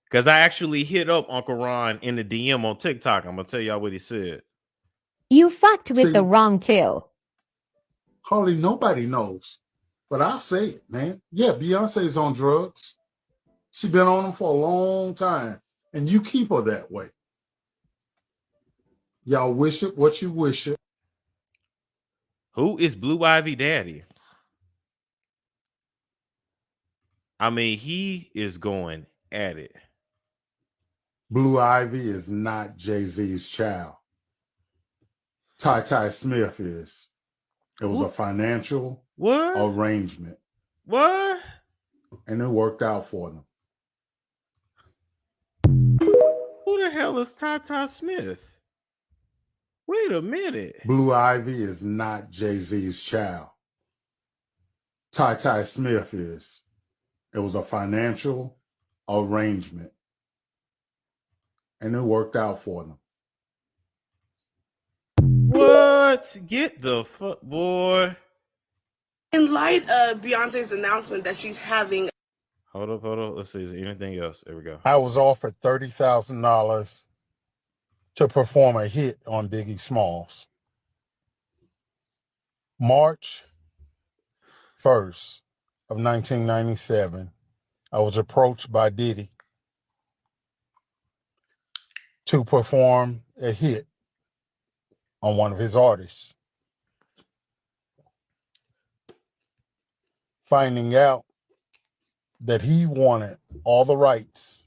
Because I actually hit up Uncle Ron in the DM on TikTok. I'm gonna tell y'all what he said. You fucked with the wrong two. Hardly nobody knows, but I'll say it, man. Yeah, Beyonce's on drugs. She's been on them for a long time, and you keep her that way. Y'all wish it what you wish it. Who is Blue Ivy Daddy? I mean, he is going at it. Blue Ivy is not Jay-Z's child. Ty Smith is. It was a financial arrangement. What? And it worked out for them. Who the hell is Ty Smith? Wait a minute. Blue Ivy is not Jay-Z's child. Ty Smith is. It was a financial arrangement. And it worked out for them. What? Get the fuck, boy. In light of Beyonce's announcement that she's having... Hold up. Let's see. Is there anything else? There we go. I was offered $30,000 to perform a hit on Biggie Smalls. March 1st of 1997, I was approached by Diddy to perform a hit on one of his artists. Finding out that he wanted all the rights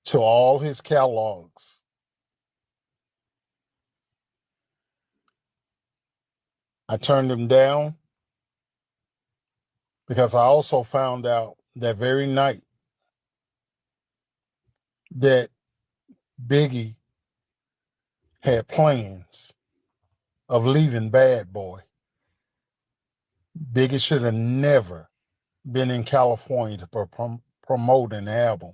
to all his catalogs. I turned him down because I also found out that very night that Biggie had plans of leaving Bad Boy. Biggie should have never been in California to promote an album.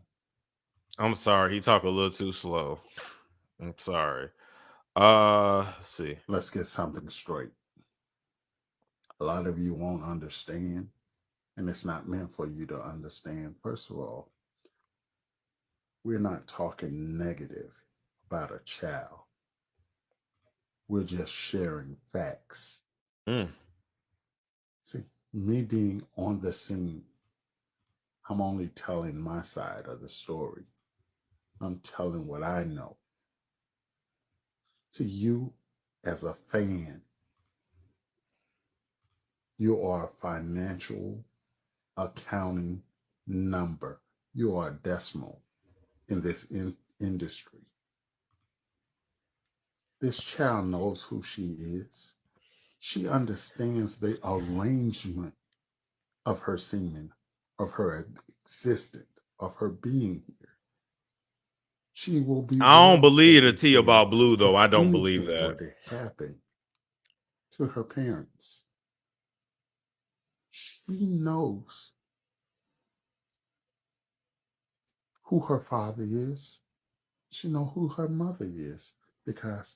I'm sorry, he talked a little too slow. I'm sorry. Let's see. Let's get something straight. A lot of you won't understand, and it's not meant for you to understand. First of all, we're not talking negative about a child. We're just sharing facts. See, me being on the scene, I'm only telling my side of the story. I'm telling what I know. To you, as a fan, you are a financial accounting number. You are a decimal in this industry. This child knows who she is. She understands the arrangement of her semen, of her existence, of her being here. She will be. I don't believe the tea about Blue, though. I don't believe that. Were to happen to her parents, she knows who her father is. She knows who her mother is, because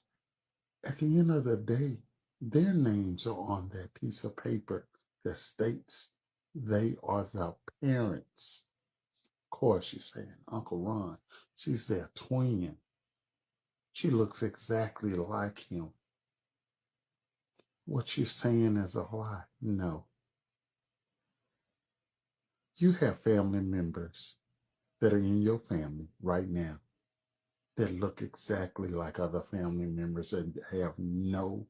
at the end of the day, their names are on that piece of paper that states they are the parents. Of course, she's saying Uncle Ron. She's their twin. She looks exactly like him. What you're saying is a lie. No. You have family members that are in your family right now that look exactly like other family members and have no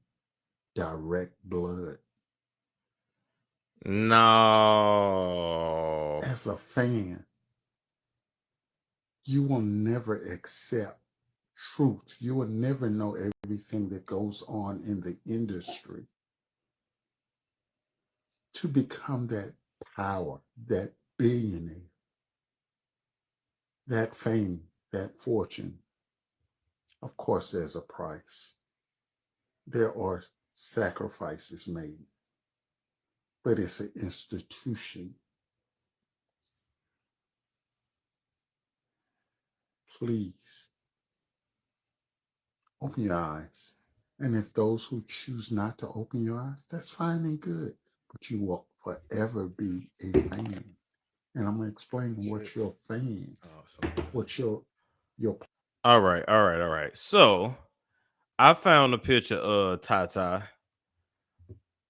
direct blood. No. As a fan, you will never accept truth. You will never know everything that goes on in the industry. To become that power, that billionaire, that fame, that fortune, of course, there's a price. There are sacrifices made, but it's an institution. Please open your eyes. And if those who choose not to open your eyes, that's fine and good. But you will forever be a fan. And I'm going to explain what your fan, what your All right. So I found a picture of Tyre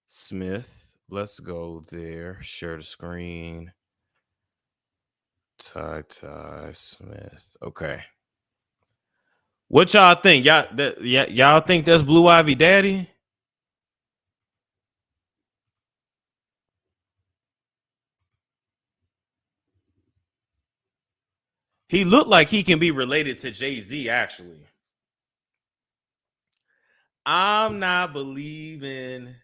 Smith. Let's go there. Share the screen. Tyre Smith. Okay. What y'all think? Y'all think that's Blue Ivy daddy? He looked like he can be related to Jay-Z, actually. I'm not believing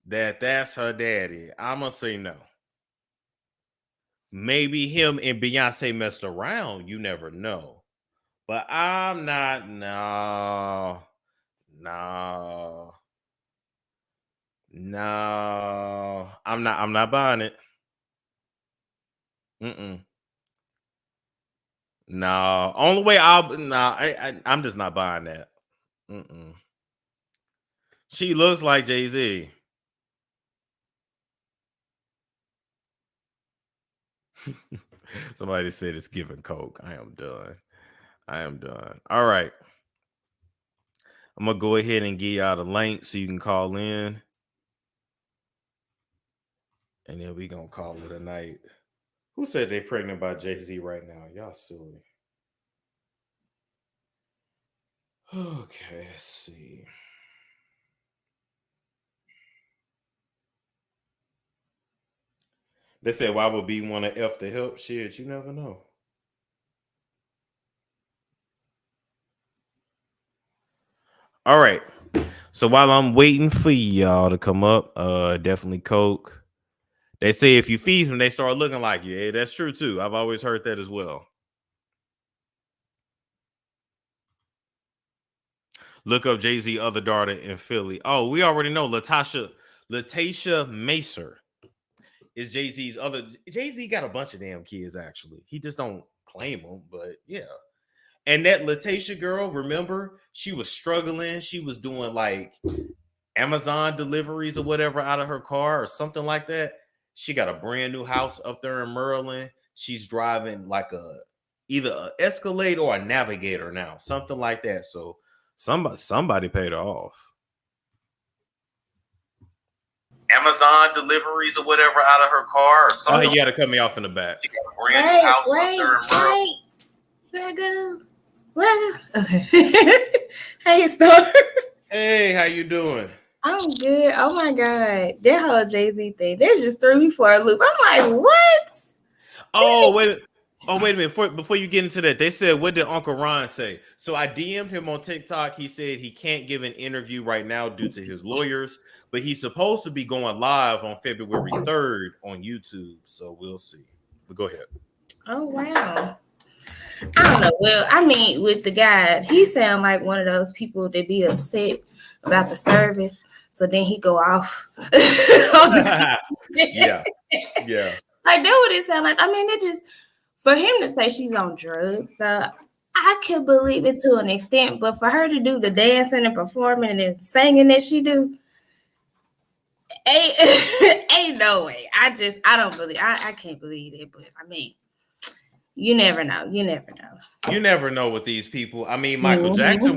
that that's her daddy. I'm going to say no. Maybe him and Beyonce messed around. You never know. But I'm not. No. I'm not buying it. No. Only way I'm just not buying that. She looks like Jay-Z. Somebody said it's giving coke. I am done. All right. I'm going to go ahead and give y'all the link so you can call in. And then we going to call it a night. Who said they pregnant by Jay-Z right now? Y'all silly. Okay, let's see. They said, why would B want to F the help? Shit, you never know. All right. So while I'm waiting for y'all to come up, definitely coke. They say if you feed them, they start looking like you. Yeah, that's true too. I've always heard that as well. Look up Jay-Z other daughter in Philly. Oh, we already know Latasia Macer is Jay-Z's other. Jay-Z got a bunch of damn kids, actually. He just don't claim them, but yeah. And that Latasia girl, remember, she was struggling. She was doing like Amazon deliveries or whatever out of her car or something like that. She got a brand new house up there in Maryland. She's driving like either an Escalade or a Navigator now, something like that. So somebody paid her off. Amazon deliveries or whatever out of her car or something. Oh, you got to cut me off in the back. She got a brand new house up there in Maryland. Where I go? Okay. Hey, Star. Hey, how you doing? I'm good. Oh my God. That whole Jay-Z thing, they just threw me for a loop. I'm like, what? Oh, wait a minute. Before you get into that, they said, what did Uncle Ron say? So I DM'd him on TikTok. He said he can't give an interview right now due to his lawyers, but he's supposed to be going live on February 3rd on YouTube. So we'll see. But go ahead. Oh, wow. I don't know. Well, I mean, with the guy, he sound like one of those people that be upset about the service. So then he go off. Yeah. Like, that what it sound like. I mean, it just, for him to say she's on drugs, I could believe it to an extent. But for her to do the dancing and performing and singing that she do, ain't no way. I don't believe, I can't believe it. But I mean, you never know. You never know with these people. I mean, Michael Jackson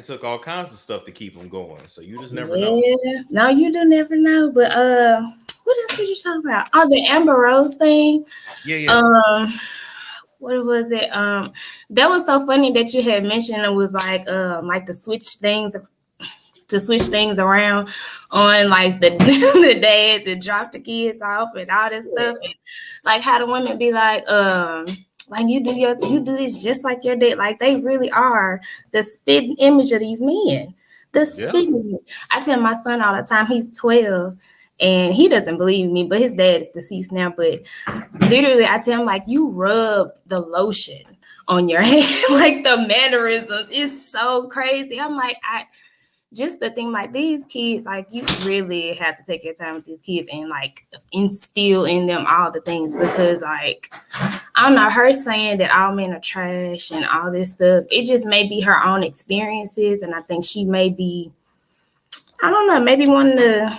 took all kinds of stuff to keep him going. So you just never know. No, you do never know. But what else did you talk about? Oh, the Amber Rose thing. Yeah. What was it? That was so funny that you had mentioned it was like to switch things around on like the the dads and drop the kids off and all this stuff, and like how the women be like you do this just like your dad. Like they really are the spitting image of these men. The spitting image. I tell my son all the time, he's 12 and he doesn't believe me, but his dad is deceased now. But literally I tell him, like, you rub the lotion on your hand, like the mannerisms is so crazy. I'm like, just the thing, like these kids, like you really have to take your time with these kids and like instill in them all the things, because like, I don't know, her saying that all men are trash and all this stuff, it just may be her own experiences. And I think she may be, I don't know, maybe wanting to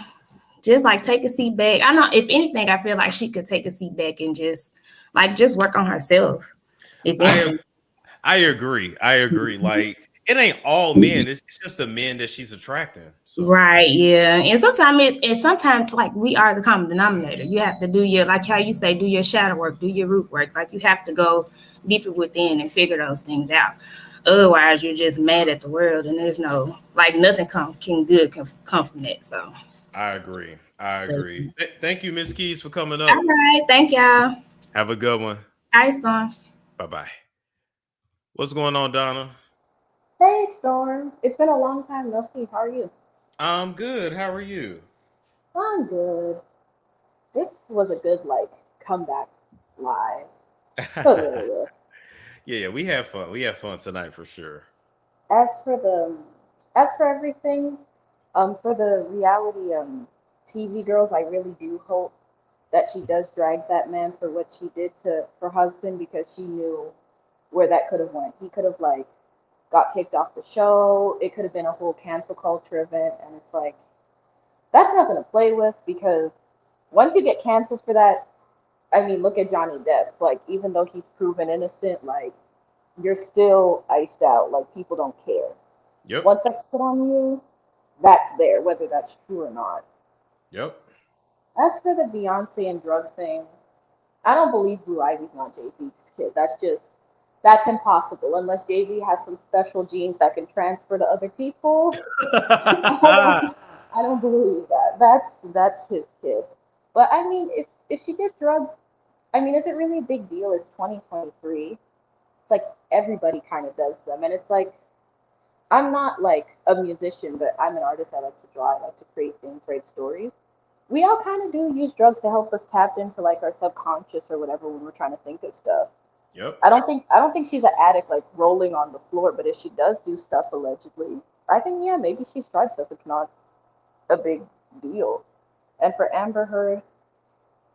just like take a seat back. I know, if anything, I feel like she could take a seat back and just work on herself. I agree. Like, it ain't all men. It's just the men that she's attracting. So. Right, yeah. And sometimes like we are the common denominator. You have to do your, like how you say, do your shadow work, do your root work. Like you have to go deeper within and figure those things out. Otherwise, you're just mad at the world, and there's no, like, nothing can come from that. So I agree. Thank you, Miss Keys, for coming up. All right, thank y'all. Have a good one. All right, Storm. Bye-bye. What's going on, Donna? Hey, Storm. It's been a long time no see. How are you? I'm good. How are you? I'm good. This was a good, comeback live. Yeah, we have fun. We have fun tonight for sure. As for everything, for the reality TV girls, I really do hope that she does drag that man for what she did to her husband, because she knew where that could have went. He could have got kicked off the show. It could have been a whole cancel culture event, and it's like, that's nothing to play with, because once you get canceled for that, I mean, look at Johnny Depp. Like, even though he's proven innocent, you're still iced out. Like, people don't care. Yep. Once that's put on you, that's there, whether that's true or not. Yep. As for the Beyonce and drug thing, I don't believe Blue Ivy's not Jay-Z's kid. That's impossible, unless Jay-Z has some special genes that can transfer to other people. I don't believe that. That's his kid. But I mean, if she did drugs, I mean, is it really a big deal? It's 2023. It's like everybody kind of does them, and it's like, I'm not a musician, but I'm an artist. I like to draw. I like to create things, write stories. We all kind of do use drugs to help us tap into our subconscious or whatever when we're trying to think of stuff. Yep. I don't think she's an addict like rolling on the floor, but if she does do stuff allegedly, I think yeah, maybe she's tried stuff. It's not a big deal. And for Amber Heard,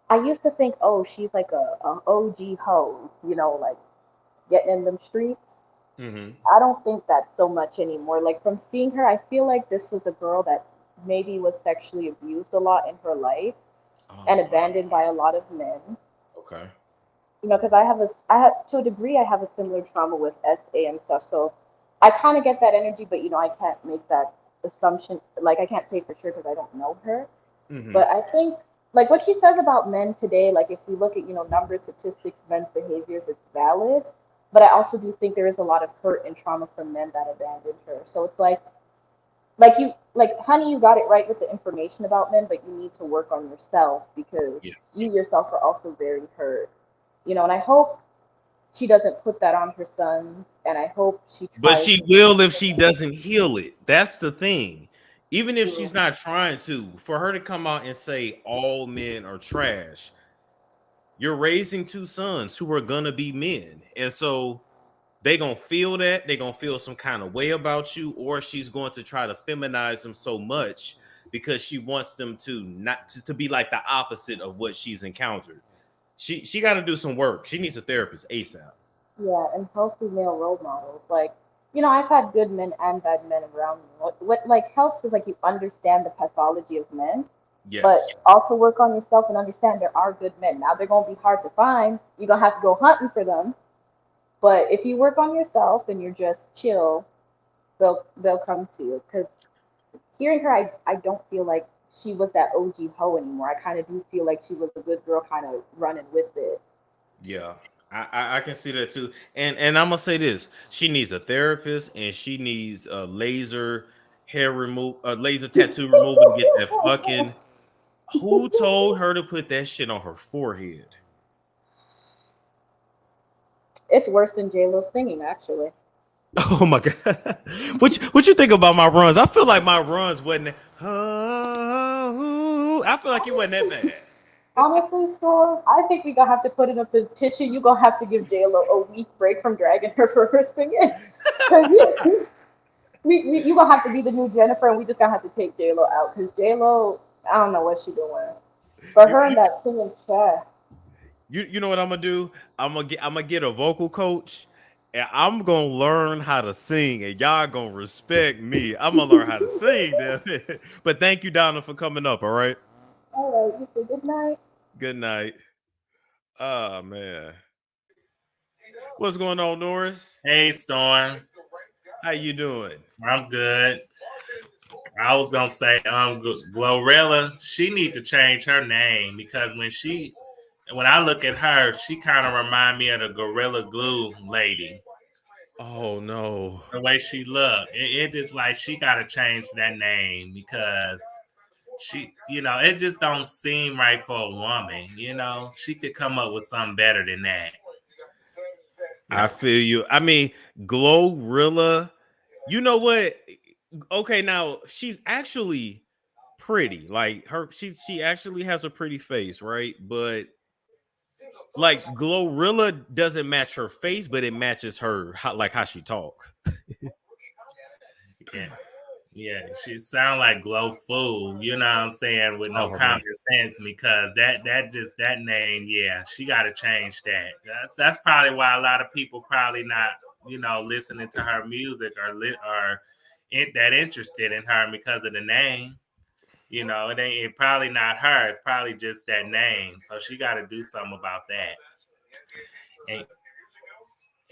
I used to think, oh, she's like a OG hoe, you know, like getting in them streets. Mm-hmm. I don't think that's so much anymore. Like from seeing her, I feel like this was a girl that maybe was sexually abused a lot in her life and Oh wow. abandoned by a lot of men. Okay. You know, because I have to a degree, I have a similar trauma with SA and stuff. So I kind of get that energy, but you know, I can't make that assumption. Like I can't say for sure because I don't know her. Mm-hmm. But I think like what she says about men today, like if we look at, you know, numbers, statistics, men's behaviors, it's valid. But I also do think there is a lot of hurt and trauma from men that abandoned her. So it's like honey, you got it right with the information about men, but you need to work on yourself because Yes. you yourself are also very hurt. You know, and I hope she doesn't put that on her sons, and I hope she But tries she to will if she doesn't heal it. That's the thing. Even if do. she's not trying to, for her to come out and say all men are trash, you're raising two sons who are gonna be men. And so they gonna feel that, they gonna feel some kind of way about you, or she's going to try to feminize them so much because she wants them to not to be like the opposite of what she's encountered. She got to do some work. She needs a therapist ASAP. Yeah, and healthy male role models. Like, you know, I've had good men and bad men around me. What like helps is like you understand the pathology of men, but Yes. also work on yourself and understand there are good men. Now they're gonna be hard to find. You're gonna have to go hunting for them. But if you work on yourself and you're just chill, they'll come to you. Because hearing her, I don't feel like she was that OG hoe anymore. I kind of do feel like she was a good girl, kind of running with it. Yeah. I can see that too. And I'm gonna say this: she needs a therapist and she needs a laser hair remove, a laser tattoo removal to get that fucking. Who told her to put that shit on her forehead? It's worse than J Lo singing, actually. Oh my god! What you think about my runs? I feel like my runs wasn't. Oh, I feel like it wasn't that bad. Honestly, Storm, I think we gonna have to put in a petition. You gonna have to give J Lo a week break from dragging her for her singing, because you gonna have to be the new Jennifer, and we just gonna have to take J Lo out because J Lo, I don't know what she doing. For You, her and you that singing chat. you know what I'm gonna do? I'm gonna get a vocal coach, and I'm gonna learn how to sing, and y'all gonna respect me. I'm gonna learn how to sing, damn it. But thank you, Donna, for coming up. All right. All right, you say good night. Good night. Oh man, what's going on, Norris? Hey, Storm. How you doing? I'm good. I was gonna say, Glorilla, she need to change her name because when I look at her, she kind of remind me of the Gorilla Glue lady. Oh no. The way she look, it just like she got to change that name because it just don't seem right for a woman. She could come up with something better than that. I feel you. I mean, Glorilla. You know what? Okay, now she's actually pretty. Like she actually has a pretty face, right? But like Glorilla doesn't match her face, but it matches her how she talk. Yeah. Yeah, she sound like Glow Fool, you know what I'm saying, with no Oh man. common sense because that name, yeah, she got to change that. That's probably why a lot of people probably not, listening to her music or that interested in her because of the name. It probably not her. It's probably just that name. So she got to do something about that.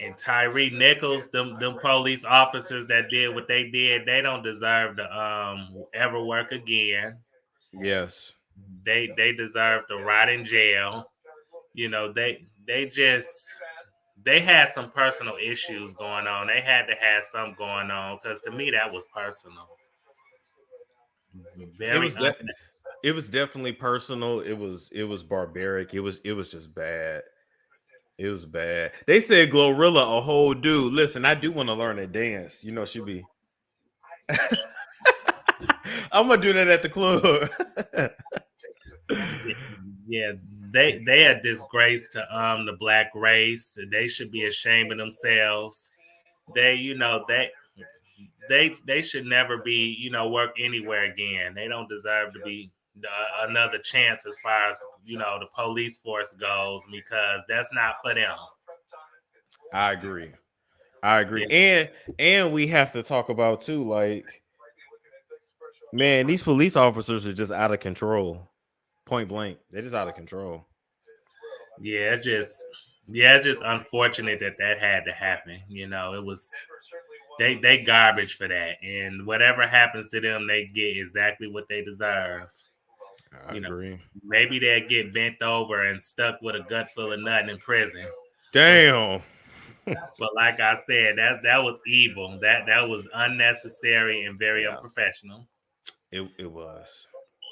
And Tyre Nichols, them police officers that did what they did, they don't deserve to ever work again. Yes. They deserve to rot in jail. They had some personal issues going on. They had to have something going on because to me that was personal. Very it was definitely personal. It was barbaric. It was just bad. It was bad. They said Glorilla a whole dude. Listen, I do want to learn to dance. You know, she be. I'm gonna do that at the club. Yeah, they a disgrace to the black race. They should be ashamed of themselves. They, they should never be, work anywhere again. They don't deserve to be another chance as far as, the police force goes, because that's not for them. I agree. And we have to talk about too, like, man, these police officers are just out of control. Point blank. They're just out of control. Yeah, just unfortunate that had to happen. It was they garbage for that, and whatever happens to them, they get exactly what they deserve. I agree. Maybe they'll get bent over and stuck with a gut full of nothing in prison. Damn. But like I said, that was evil. That was unnecessary and very unprofessional. It was.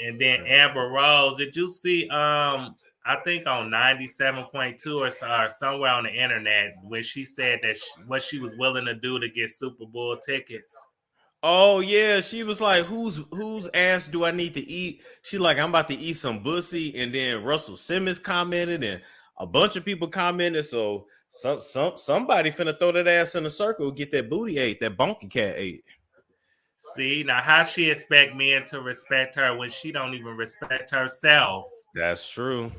And then Amber Rose, did you see? I think on 97.2 or somewhere on the internet, when she said that what she was willing to do to get Super Bowl tickets. Oh yeah, she was like, "Whose ass do I need to eat?" She like, "I'm about to eat some bussy," and then Russell Simmons commented, and a bunch of people commented. So somebody finna throw that ass in a circle, get that booty ate, that bonky cat ate. See, now how she expect men to respect her when she don't even respect herself? That's true.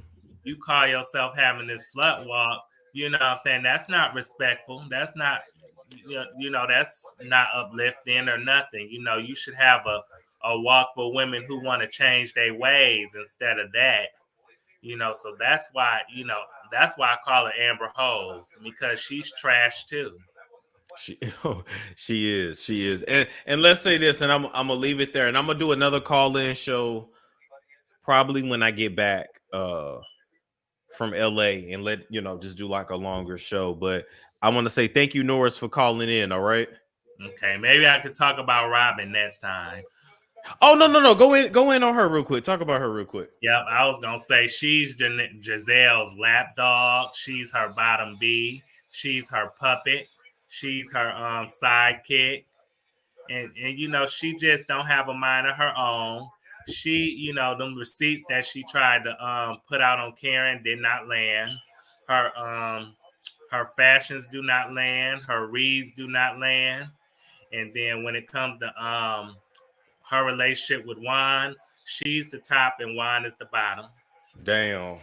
You call yourself having this slut walk, you know what I'm saying? That's not respectful. That's not, that's not uplifting or nothing. You should have a walk for women who want to change their ways instead of that. So that's why I call her Amber Hose, because she's trash too. She is. And let's say this, and I'm gonna leave it there, and I'm gonna do another call-in show probably when I get back from LA, and just do like a longer show. But I want to say thank you, Norris, for calling in. All right. Okay, maybe I could talk about Robyn next time. Oh no. Go in on her real quick. Talk about her real quick. Yep, I was gonna say she's Giselle's lapdog. She's her bottom B. She's her puppet. She's her sidekick. And she just don't have a mind of her own. She, them receipts that she tried to put out on Karen did not land. Her fashions do not land. Her reads do not land. And then when it comes to her relationship with Juan, she's the top and Juan is the bottom. Damn.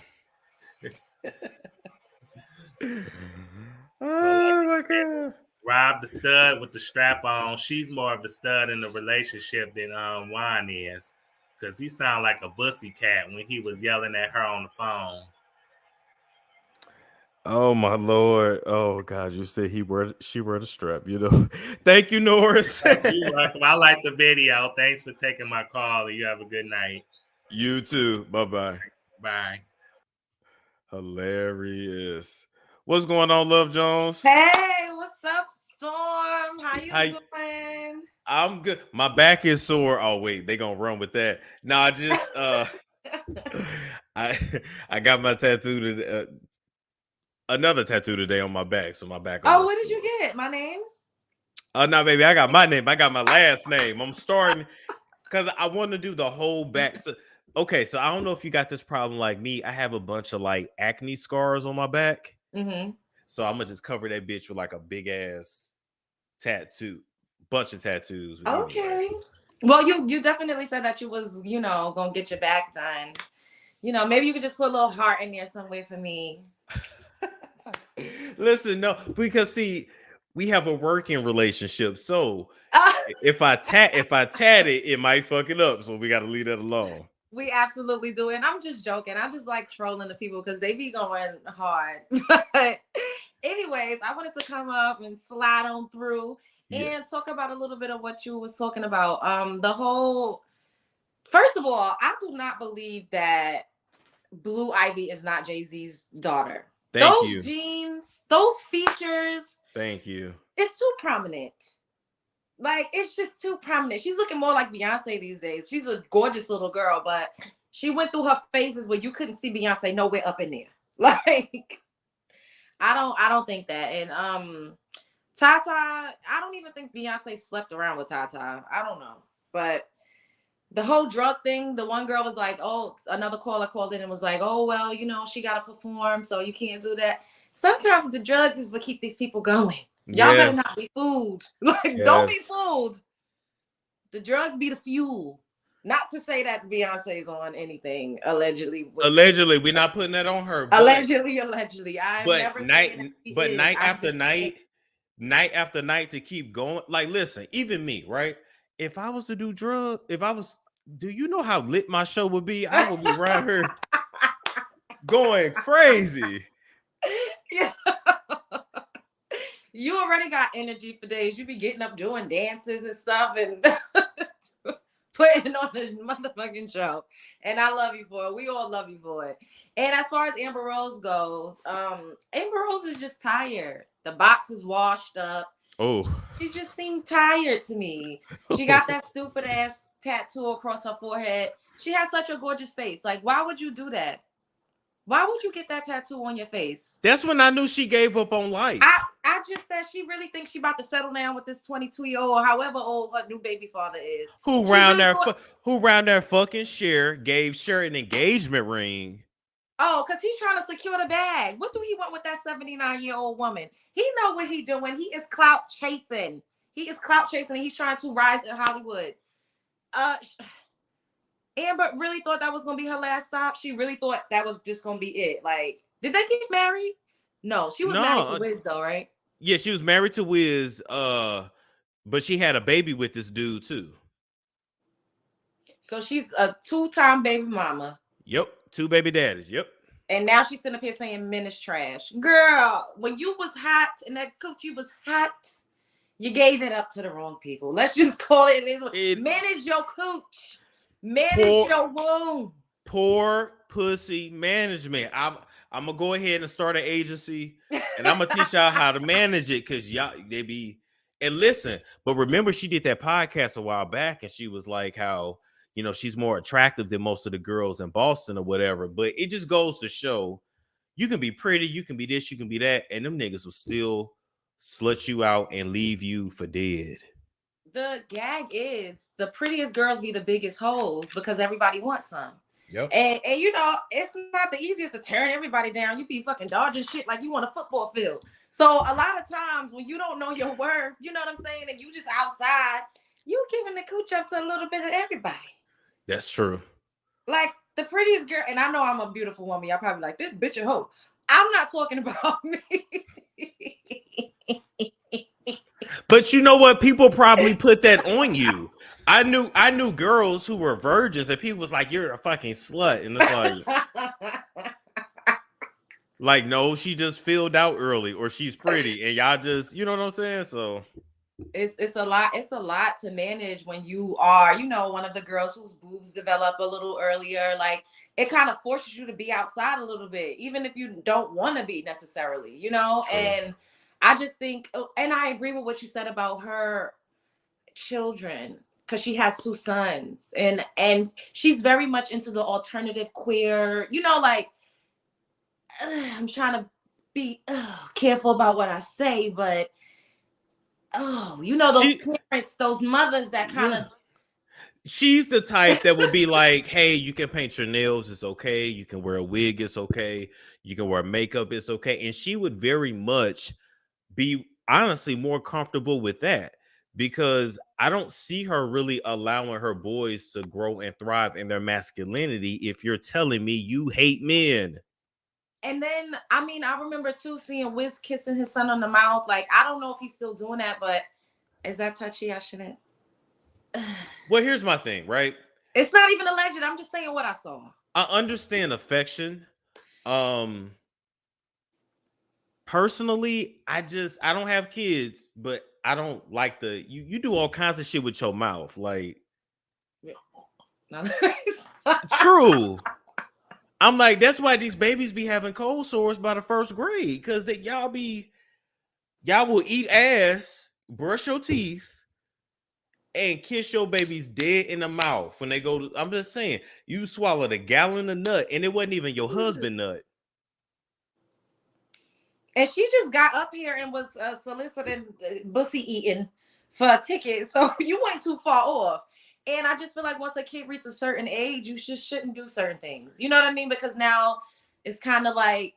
Oh my God. Rob the stud with the strap on. She's more of the stud in the relationship than Juan is, because he sounded like a bussy cat when he was yelling at her on the phone. Oh my Lord. Oh God, you said she wore the strap, Thank you, Norris. You're welcome. I like the video. Thanks for taking my call. You have a good night. You too. Bye-bye. Bye. Hilarious. What's going on, Love Jones? Hey, what's up, Storm? How you doing? I'm good. My back is sore. Oh wait, they gonna run with that. No, I just I got my tattoo today, another tattoo today on my back. So my back. Oh, what did you get? My name? No, baby, I got my name. I got my last name. I'm starting because I want to do the whole back. So, okay, so I don't know if you got this problem like me. I have a bunch of like acne scars on my back. Mm-hmm. So I'm gonna just cover that bitch with like a big ass tattoo, bunch of tattoos. Okay. Anyway. Well, you definitely said that you was, gonna get your back done. Maybe you could just put a little heart in there some way for me. Listen, no, because see, we have a working relationship. So if I tat it might fuck it up. So we gotta leave that alone. We absolutely do. And I'm just joking. I just like trolling the people because they be going hard. But anyways, I wanted to come up and slide on through and talk about a little bit of what you was talking about. First of all, I do not believe that Blue Ivy is not Jay-Z's daughter. Those genes, those features. Thank you. It's too prominent. Like, it's just too prominent. She's looking more like Beyonce these days. She's a gorgeous little girl, but she went through her phases where you couldn't see Beyonce nowhere up in there. Like, I don't think that. And Tata, I don't even think Beyonce slept around with Tata. I don't know. But The whole drug thing, the one girl was like, oh, another caller called in and was like, oh, well, you know, she got to perform, so you can't do that. Sometimes the drugs is what keep these people going. Y'all better not be fooled. Like, don't be fooled. The drugs be the fuel. Not to say that Beyonce's on anything, allegedly. Allegedly, we're not putting that on her. Allegedly. I'm but never night after night to keep going. Like, listen, even me, right? If I was to do do you know how lit my show would be? I would be around here going crazy. Yeah. You already got energy for days. You be getting up doing dances and stuff and putting on a motherfucking show. And I love you for it. We all love you for it. And as far as Amber Rose goes, Amber Rose is just tired. The box is washed up. Oh. She just seemed tired to me. She got that stupid ass tattoo across her forehead. She has such a gorgeous face. Like, why would you do that? Why would you get that tattoo on your face? That's when I knew she gave up on life. I just said she really thinks she about to settle down with this 22-year-old or however old her new baby father is. Who round there fucking Cher, gave Cher an engagement ring. Oh, because he's trying to secure the bag. What do he want with that 79-year-old woman? He know what he doing. He is clout chasing. And he's trying to rise in Hollywood. Amber really thought that was gonna be her last stop. She really thought that was just gonna be it. Like, did they get married? No, she was married to Wiz though, right? Yeah, she was married to Wiz, but she had a baby with this dude too. So she's a 2-time baby mama. Yep, 2 baby daddies. Yep. And now she's sitting up here saying men is trash. Girl, when you was hot and that coochie was hot, you gave it up to the wrong people. Let's just call it manage your cooch. Manage your womb. Poor pussy management. I'm gonna go ahead and start an agency, and I'm gonna teach y'all how to manage it, because y'all and listen. But remember, she did that podcast a while back, and she was like how, you know, she's more attractive than most of the girls in Boston or whatever. But it just goes to show, you can be pretty, you can be this, you can be that, and them niggas will still slut you out and leave you for dead. The gag is the prettiest girls be the biggest hoes because everybody wants some. Yep. And you know, it's not the easiest to turn everybody down. You be fucking dodging shit like you on a football field. So a lot of times when you don't know your worth, you know what I'm saying, and you just outside, you giving the cooch up to a little bit of everybody. That's true. Like the prettiest girl, and I know I'm a beautiful woman. Y'all probably like, this bitch a hoe. I'm not talking about me. But you know what? People probably put that on you. I knew girls who were virgins, and people was like, "You're a fucking slut," and it's like, no, she just filled out early, or she's pretty, and y'all just, you know what I'm saying? So it's a lot. It's a lot to manage when you are, you know, one of the girls whose boobs develop a little earlier. Like, it kind of forces you to be outside a little bit, even if you don't want to be necessarily, you know. True. And I just think, and I agree with what you said about her children, because she has 2 sons, and she's very much into the alternative queer, you know, like, I'm trying to be careful about what I say, but you know, those parents, those mothers that kind of. She's the type that would be like, hey, you can paint your nails, it's okay. You can wear a wig, it's okay. You can wear makeup, it's okay. And she would very much be honestly more comfortable with that, because I don't see her really allowing her boys to grow and thrive in their masculinity if you're telling me you hate men. And then, I mean, I remember too seeing Wiz kissing his son on the mouth. Like, I don't know if he's still doing that, but is that touchy? I shouldn't. Well, here's my thing, right? It's not even alleged. I'm just saying what I saw. I understand affection. Personally, I don't have kids, but I don't like you do all kinds of shit with your mouth. Like, true. I'm like, that's why these babies be having cold sores by the 1st grade, because y'all will eat ass, brush your teeth, and kiss your babies dead in the mouth when they go to, I'm just saying, you swallowed a gallon of nut, and it wasn't even your husband nut. And she just got up here and was soliciting bussy eating for a ticket. So you went too far off. And I just feel like once a kid reaches a certain age, you just shouldn't do certain things. You know what I mean? Because now it's kind of like,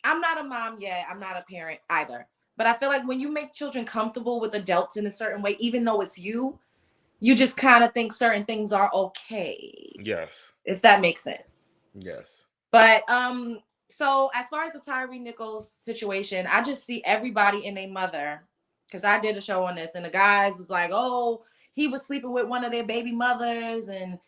I'm not a mom yet. I'm not a parent either. But I feel like when you make children comfortable with adults in a certain way, even though it's you just kind of think certain things are okay. Yes. If that makes sense. Yes. But so as far as the Tyre Nichols situation, I just see everybody and their mother, because I did a show on this, and the guys was like, oh, he was sleeping with one of their baby mothers, and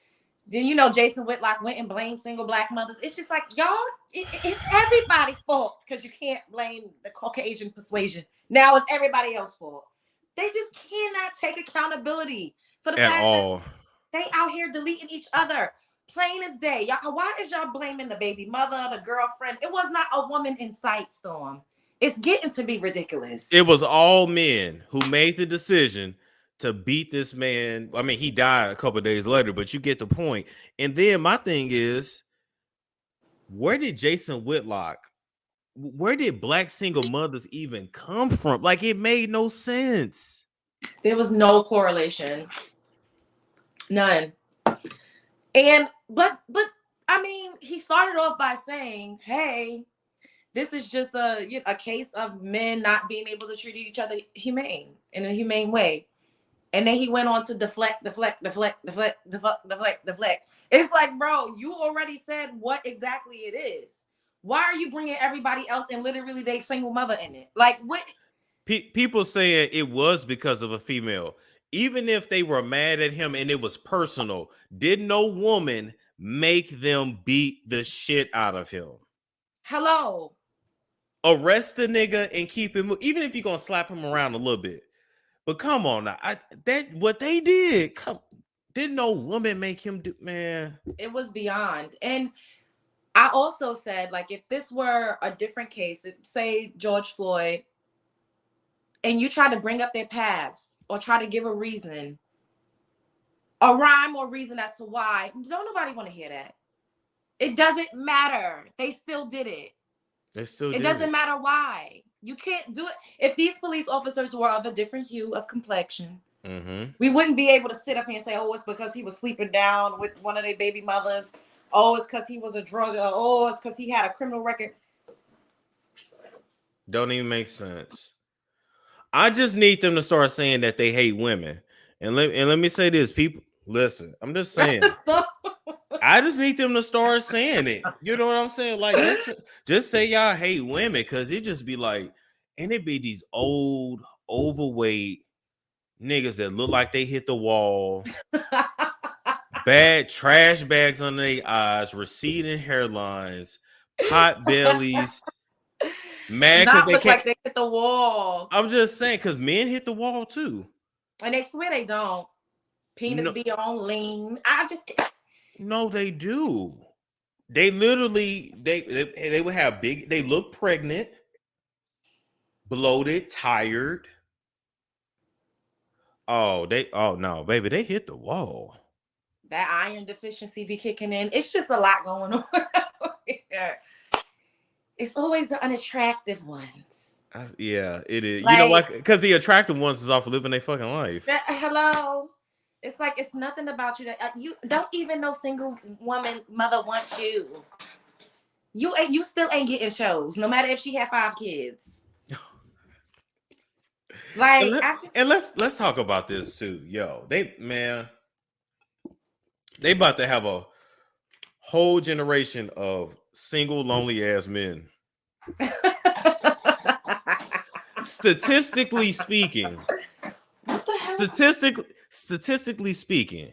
then, you know, Jason Whitlock went and blamed single Black mothers. It's just like, y'all, it's everybody's fault, because you can't blame the Caucasian persuasion. Now it's everybody else's fault. They just cannot take accountability for the fact that they out here deleting each other. Plain as day. Y'all, why is y'all blaming the baby mother, the girlfriend? It was not a woman in sight, Storm. It's getting to be ridiculous. It was all men who made the decision to beat this man. I mean, he died a couple of days later, but you get the point. And then my thing is, where did Jason Whitlock, where did Black single mothers even come from? Like, it made no sense. There was no correlation. None. And but I mean, he started off by saying, hey, this is just a case of men not being able to treat each other in a humane way. And then he went on to deflect. It's like, bro, you already said what exactly it is. Why are you bringing everybody else and literally they single mother in it? Like, what? People saying it was because of a female. Even if they were mad at him and it was personal, did no woman make them beat the shit out of him? Hello. Arrest the nigga and keep him, even if you're gonna slap him around a little bit. But come on now, what they did, didn't no woman make him do, man? It was beyond. And I also said, like, if this were a different case, say George Floyd, and you try to bring up their past or try to give a reason, a rhyme or reason as to why, don't nobody want to hear that. It doesn't matter. They still did it. It doesn't matter why. You can't do it. If these police officers were of a different hue of complexion, we wouldn't be able to sit up here and say, oh, it's because he was sleeping down with one of their baby mothers. Oh, it's because he was a drugger. Oh, it's because he had a criminal record. Don't even make sense. I just need them to start saying that they hate women. And let me say this, people, listen, I'm just saying. I just need them to start saying it. You know what I'm saying? Like, just say y'all hate women, because it just be like, and it be these old, overweight niggas that look like they hit the wall, bad trash bags under their eyes, receding hairlines, pot bellies, mad because they look like they hit the wall. I'm just saying, because men hit the wall too. And they swear they don't. Penis be on lean. I just can't. No, they do. They literally, they would have they look pregnant, bloated, tired. Oh no, baby, they hit the wall. That iron deficiency be kicking in. It's just a lot going on here. It's always the unattractive ones. Yeah, it is. Like, you know, like, because the attractive ones is off living their fucking life. Hello. It's like, it's nothing about you that you don't even know single woman mother wants you. You still ain't getting shows, no matter if she had 5 kids. Like, let's talk about this too, yo. They about to have a whole generation of single, lonely ass men. Statistically speaking,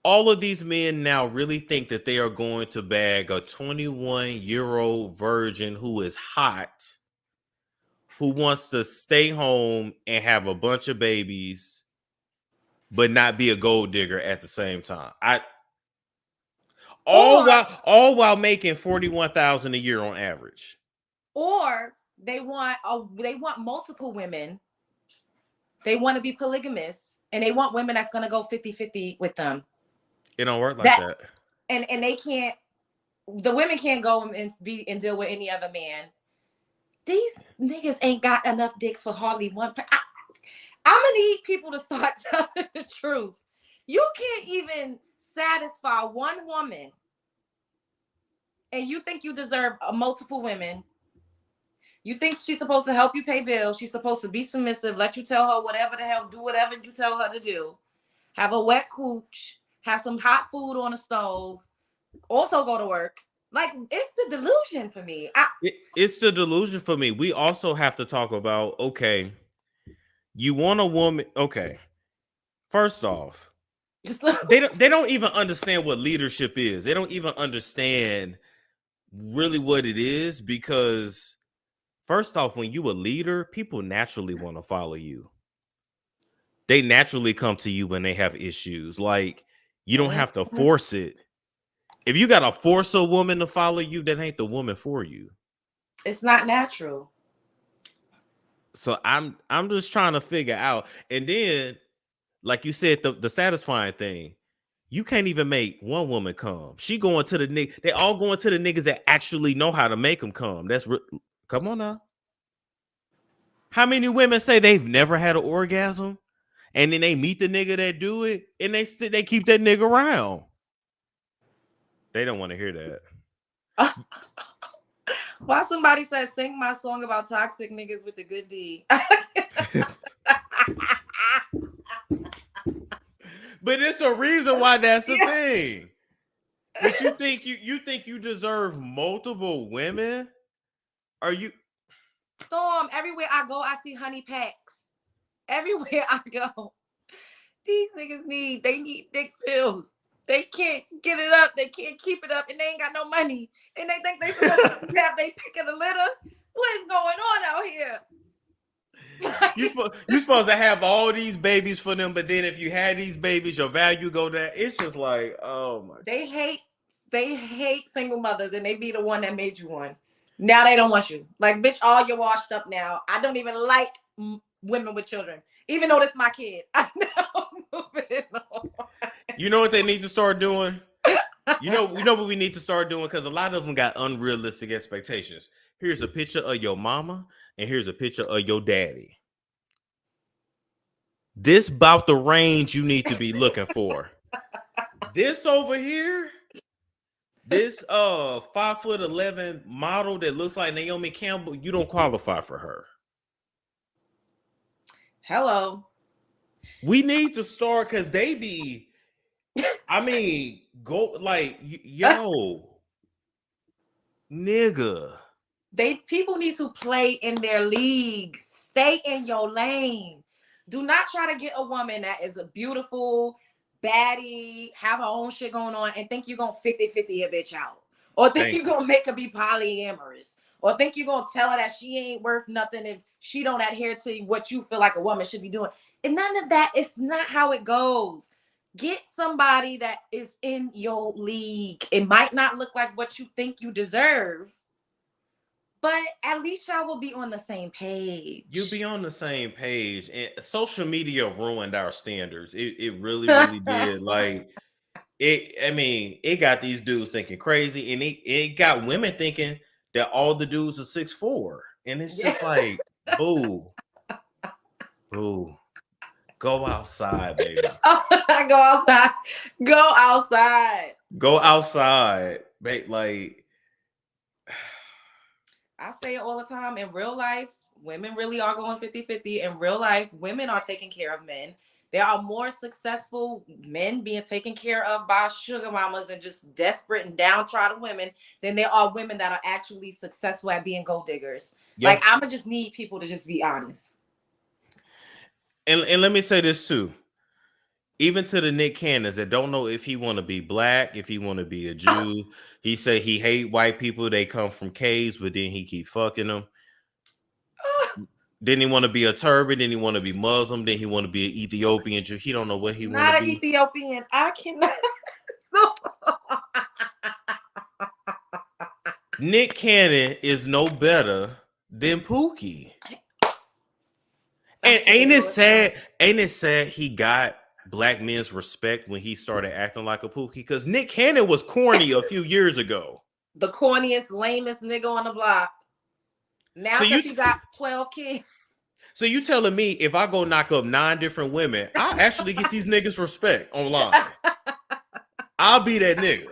all of these men now really think that they are going to bag a 21-year-old virgin who is hot, who wants to stay home and have a bunch of babies, but not be a gold digger at the same time. All while making $41,000 a year on average. Or they want multiple women. They want to be polygamous, and they want women that's gonna go 50-50 with them. It don't work like that. And they can't. The women can't go and deal with any other man. These niggas ain't got enough dick for hardly one. I'm need people to start telling the truth. You can't even satisfy one woman, and you think you deserve multiple women. You think she's supposed to help you pay bills. She's supposed to be submissive, let you tell her whatever the hell, do whatever you tell her to do. Have a wet cooch, have some hot food on the stove, also go to work. Like, it's the delusion for me. It's the delusion for me. We also have to talk about, okay, you want a woman, okay. First off, they don't even understand what leadership is. They don't even understand really what it is, because first off, when you a leader, people naturally want to follow you. They naturally come to you when they have issues. Like, you don't have to force it. If you gotta force a woman to follow you, that ain't the woman for you. It's not natural. So I'm just trying to figure out. And then, like you said, the satisfying thing, you can't even make one woman come. She going to the niggas. They all going to the niggas that actually know how to make them come. Come on now. How many women say they've never had an orgasm, and then they meet the nigga that do it, and they keep that nigga around? They don't want to hear that. Why somebody said sing my song about toxic niggas with the good D? But it's a reason why that's the thing. But you think you deserve multiple women? Are you Storm? Everywhere I go, I see honey packs. Everywhere I go, these niggas need dick pills. They can't get it up. They can't keep it up, and they ain't got no money. And they think they supposed to have they pick of the litter. What is going on out here? You supposed to have all these babies for them, but then if you had these babies, your value go down. It's just like, oh my. They hate single mothers, and they be the one that made you one. Now they don't want you. Like, bitch, all you're washed up now. I don't even like women with children, even though that's my kid. I know. You know what they need to start doing? You know what we need to start doing, because a lot of them got unrealistic expectations. Here's a picture of your mama, and here's a picture of your daddy. This about the range you need to be looking for. This over here, this 5'11" model that looks like Naomi Campbell, you don't qualify for her. Hello. We need to start, because they be, I mean, go like, yo, nigga. People need to play in their league. Stay in your lane. Do not try to get a woman that is a beautiful baddie, have her own shit going on, and think you're gonna 50-50 a bitch out. Or think you're gonna make her be polyamorous. Or think you're gonna tell her that she ain't worth nothing if she don't adhere to what you feel like a woman should be doing. And none of that, it's not how it goes. Get somebody that is in your league. It might not look like what you think you deserve, but at least y'all will be on the same page. You'll be on the same page. And social media ruined our standards. It really, really did. Like, it got these dudes thinking crazy, and it got women thinking that all the dudes are 6'4". And it's just like, boo. Boo. Go outside, baby. Go outside. Go outside. Go outside. Like, I say it all the time. In real life, women really are going 50-50. In real life, women are taking care of men. There are more successful men being taken care of by sugar mamas and just desperate and downtrodden women than there are women that are actually successful at being gold diggers. Yep. Like, I'ma just need people to just be honest. And let me say this too. Even to the Nick Cannons that don't know if he want to be black, if he want to be a Jew, he say he hate white people. They come from caves, but then he keep fucking them. Then he want to be a turban. Then he want to be Muslim. Then he want to be an Ethiopian Jew. He don't know what he want to be. Not an Ethiopian. I cannot. Nick Cannon is no better than Pookie. And ain't it sad? Ain't it sad he got black men's respect when he started acting like a Pookie? Because Nick Cannon was corny a few years ago. The corniest, lamest nigga on the block. Now that he got 12 kids. So you telling me if I go knock up 9 different women, I'll actually get these niggas respect online. I'll be that nigga.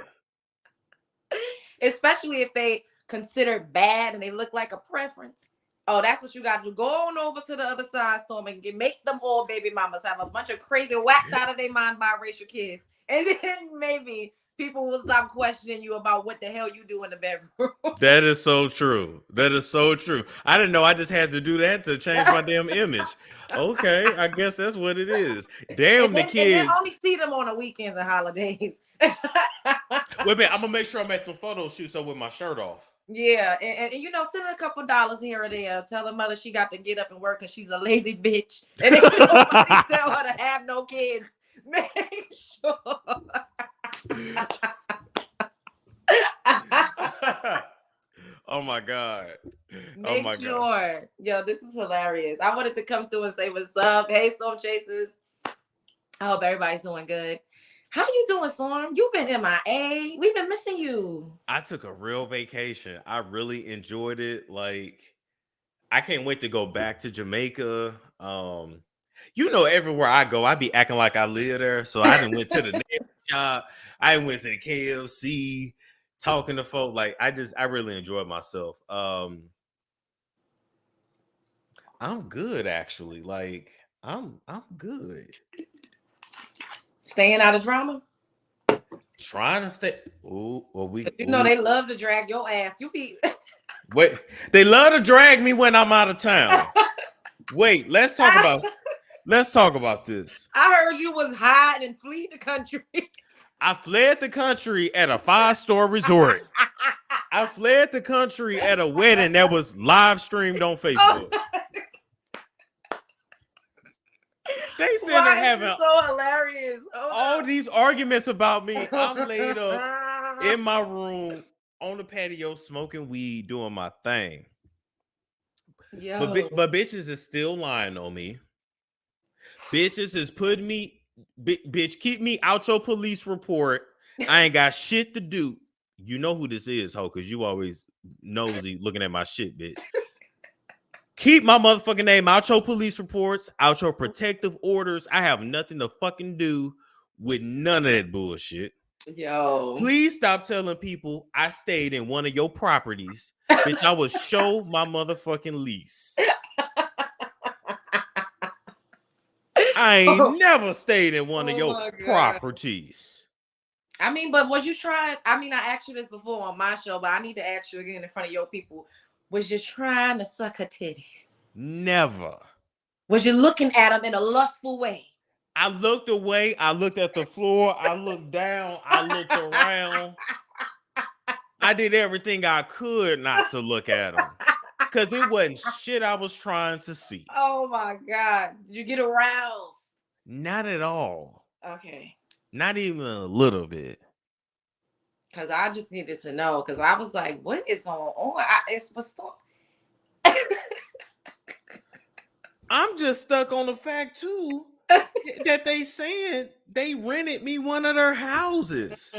Especially if they consider bad and they look like a preference. Oh, that's what you got to do. Go on over to the other side, Storm, and make them all baby mamas have a bunch of crazy whacked out of their mind biracial kids. And then maybe people will stop questioning you about what the hell you do in the bedroom. That is so true. That is so true. I didn't know I just had to do that to change my damn image. Okay, I guess that's what it is. Damn, the kids. And then only see them on the weekends and holidays. Wait a minute, I'm gonna make sure I'm at the photo shoot so with my shirt off. Yeah, and you know, send a couple dollars here or there. Tell her mother she got to get up and work because she's a lazy bitch. And if nobody tell her to have no kids, make sure. Oh my God. Make sure. Yo, this is hilarious. I wanted to come through and say what's up. Hey, Storm Chasers. I hope everybody's doing good. How you doing, Storm? You've been MIA. We've been missing you. I took a real vacation. I really enjoyed it. Like, I can't wait to go back to Jamaica. You know, everywhere I go, I be acting like I live there. So I done went to the nail shop. I went to the KFC, talking to folk. Like, I really enjoyed myself. I'm good, actually. Like, I'm good. Staying out of drama? Trying to stay. Ooh, well, they love to drag your ass. You be wait, they love to drag me when I'm out of town. Wait, let's talk about this. I heard you was hiding and flee the country. I fled the country at a 5-star resort. I fled the country at a wedding that was live streamed on Facebook. They said they're having so hilarious. All these arguments about me. I'm laid up in my room on the patio smoking weed, doing my thing. But bitches is still lying on me. Bitches is putting me, bitch, keep me out your police report. I ain't got shit to do. You know who this is, ho, because you always nosy looking at my shit, bitch. Keep my motherfucking name out your police reports, out your protective orders. I have nothing to fucking do with none of that bullshit. Yo. Please stop telling people I stayed in one of your properties. Bitch, I will show my motherfucking lease. I ain't never stayed in one of your properties. I mean, but was you trying? I mean, I asked you this before on my show, but I need to ask you again in front of your people. Was you trying to suck her titties? Never. Was you looking at them in a lustful way? I looked away. I looked at the floor. I looked down. I looked around. I did everything I could not to look at them. Because it wasn't shit I was trying to see. Oh my God. Did you get aroused? Not at all. Okay. Not even a little bit. Because I just needed to know. Because I was like, what is going on? I'm just stuck on the fact, too, that they saying they rented me one of their houses.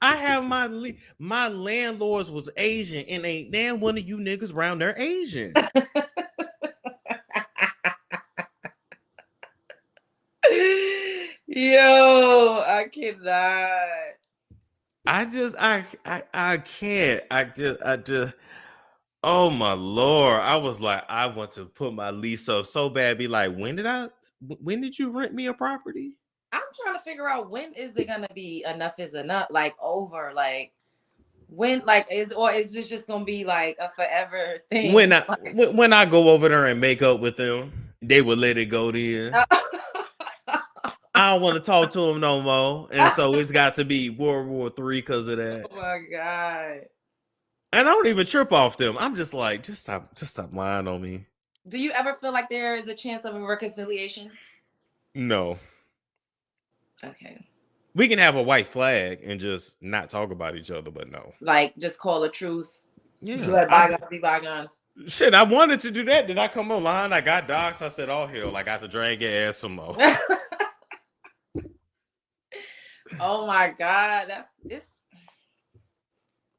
I have my landlords was Asian, and ain't damn one of you niggas around there Asian. Yo, I cannot. I can't. I just. Oh my Lord! I was like, I want to put my lease up so bad. Be like, when did you rent me a property? I'm trying to figure out when is it gonna be enough is enough, like over, like when, like is this just gonna be like a forever thing? When I go over there and make up with them, they will let it go then. I don't want to talk to them no more, and so it's got to be World War III because of that. Oh my God! And I don't even trip off them. I'm just like, just stop lying on me. Do you ever feel like there is a chance of a reconciliation? No. Okay. We can have a white flag and just not talk about each other, but no. Like, just call a truce. Yeah. Let bygones be bygones. Shit, I wanted to do that. Did I come online? I got docs. I said, oh, hell, I got to drag your ass some more. Oh, my God.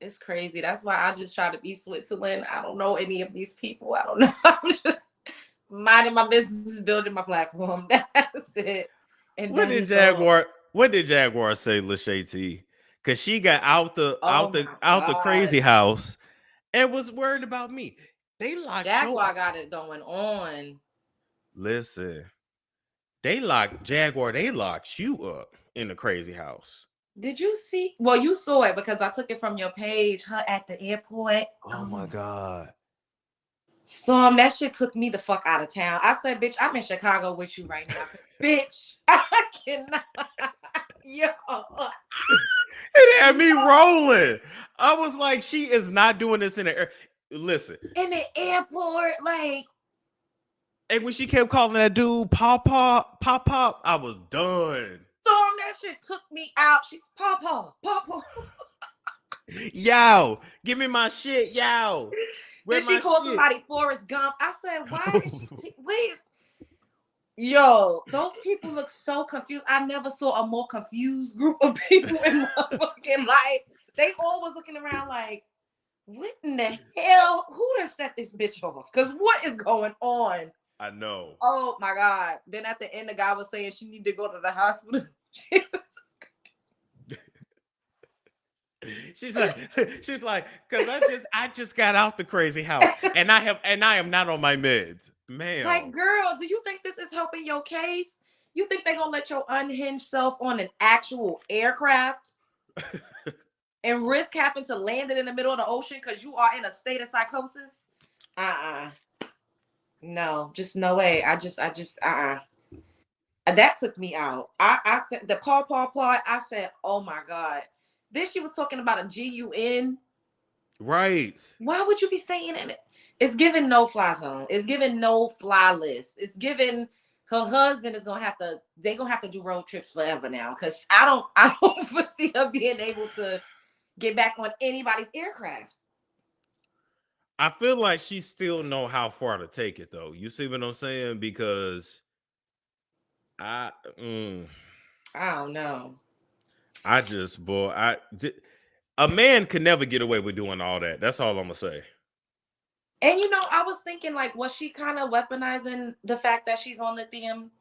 It's crazy. That's why I just try to be Switzerland. I don't know any of these people. I don't know. minding my business, building my platform. That's it. And What that did is all. Jaguar say, Lachey T? Because she got out Oh my the God. crazy house and was worried about me. They locked Jaguar got it going on. Listen, they locked you up in the crazy house. Did you see? Well, you saw it because I took it from your page, her at the airport. Oh my God. Storm, that shit took me the fuck out of town. I said, bitch, I'm in Chicago with you right now. Bitch, I cannot. Yo. It had me rolling. I was like, she is not doing this in the air. Listen. In the airport, like. And when she kept calling that dude Pop, I was done. Storm, that shit took me out. She's Papa. Yo, give me my shit, yo. Then she called somebody Forrest Gump. I said, why is she Yo, those people look so confused. I never saw a more confused group of people in my fucking life. They all was looking around like, what in the hell? Who done set this bitch off? Because what is going on? I know. Oh my God. Then at the end, the guy was saying she need to go to the hospital. She's like, because I just got out the crazy house and I am not on my meds. Man. Like, girl, do you think this is helping your case? You think they're gonna let your unhinged self on an actual aircraft and risk having to land it in the middle of the ocean because you are in a state of psychosis? No, just no way. I just that took me out. I said the part. I said, oh my God. Then she was talking about a GUN. Right. Why would you be saying it? It's giving no fly zone. It's giving no fly list. It's giving her husband is they're gonna have to do road trips forever now. Cause I don't foresee her being able to get back on anybody's aircraft. I feel like she still know how far to take it though. You see what I'm saying? Because I don't know. A man could never get away with doing all that. That's all I'm gonna say. And I was thinking, like, was she kind of weaponizing the fact that she's on lithium?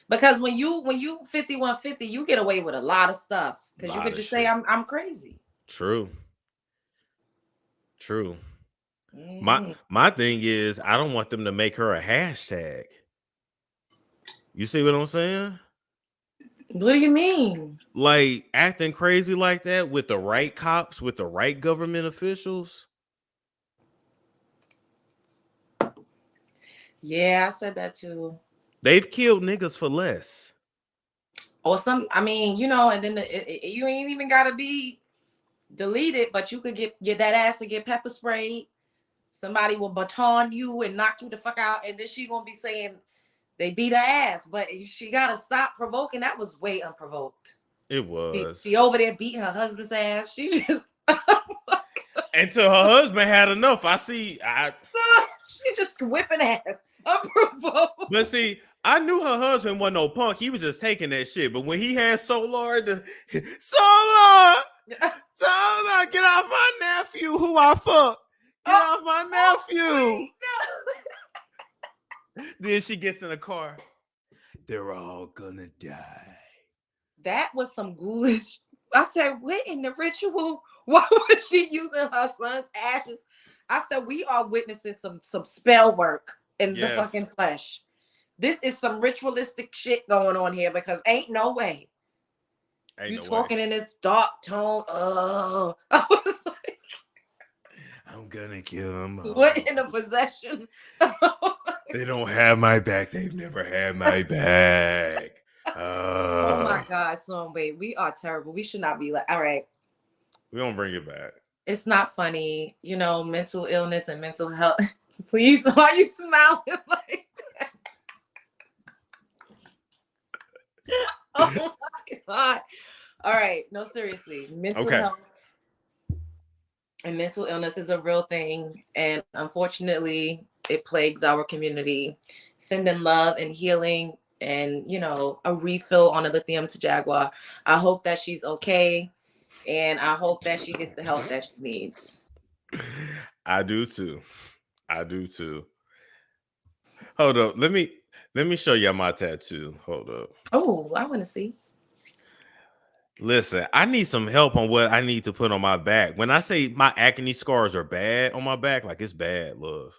Because when you 5150, you get away with a lot of stuff. Because you could just say I'm crazy. True. My thing is, I don't want them to make her a hashtag. You see what I'm saying? What do you mean? Like acting crazy like that with the right cops, with the right government officials. Yeah, I said that too. They've killed niggas for less. Or and then you ain't even gotta be deleted, but you could get that ass to get pepper sprayed. Somebody will baton you and knock you the fuck out, and then she gonna be saying they beat her ass, but she gotta stop provoking. That was way unprovoked. It was. She over there beating her husband's ass. She just until her husband had enough. She just whipping ass unprovoked. But see, I knew her husband wasn't no punk. He was just taking that shit. But when he had Solar, get off my nephew who I fuck. Get off my nephew. Then she gets in the car. They're all gonna die. That was some ghoulish. I said, what in the ritual? Why was she using her son's ashes? I said, we are witnessing some spell work in the fucking flesh. This is some ritualistic shit going on here because ain't no way. You talking in this dark tone. Oh, I was like, I'm gonna kill them all. What in the possession? They don't have my back. They've never had my back. Oh my God, son, wait, we are terrible. We should not be like, all right. We don't bring it back. It's not funny, mental illness and mental health. Please, why are you smiling like that? Oh my God. All right, no, seriously, mental health and mental illness is a real thing, and unfortunately, it plagues our community. Sending love and healing and, a refill on the lithium to Jaguar. I hope that she's okay. And I hope that she gets the help that she needs. I do too. Hold up. Let me show y'all my tattoo. Hold up. Oh, I want to see. Listen, I need some help on what I need to put on my back. When I say my acne scars are bad on my back, like it's bad, love.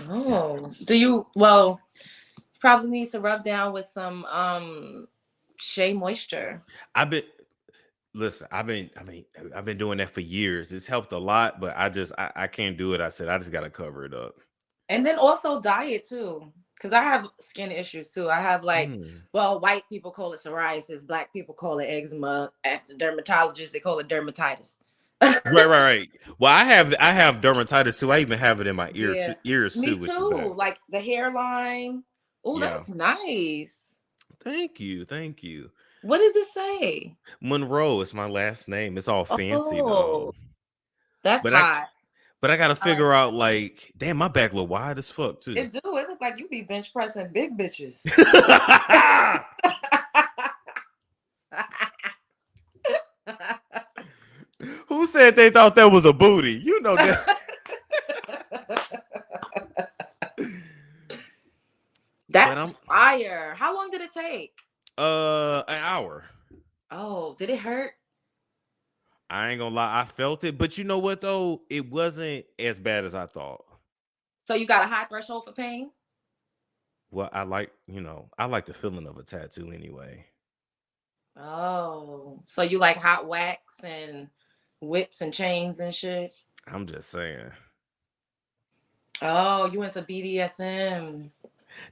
Oh, do you? Well, probably need to rub down with some Shea Moisture. I've been doing that for years. It's helped a lot, but I can't do it. I said I just gotta cover it up. And then also diet too, because I have skin issues too. I have well, white people call it psoriasis, black people call it eczema. At the dermatologist, they call it dermatitis. Right. Well, I have dermatitis too. I even have it in my ears Me too, which is too. bad. Like the hairline. Oh, Yeah. that's nice. Thank you. What does it say? Monroe is my last name. It's all fancy though. That's hot. But I gotta figure out, like, damn, my back look wide as fuck too. It do. It look like you be bench pressing big bitches. Who said they thought that was a booty? You know that. That's fire. How long did it take? An hour. Oh, did it hurt? I ain't gonna lie, I felt it, but you know what though? It wasn't as bad as I thought. So you got a high threshold for pain? Well, I like the feeling of a tattoo anyway. Oh, so you like hot wax and whips and chains and shit? I'm just saying. Oh, you into BDSM?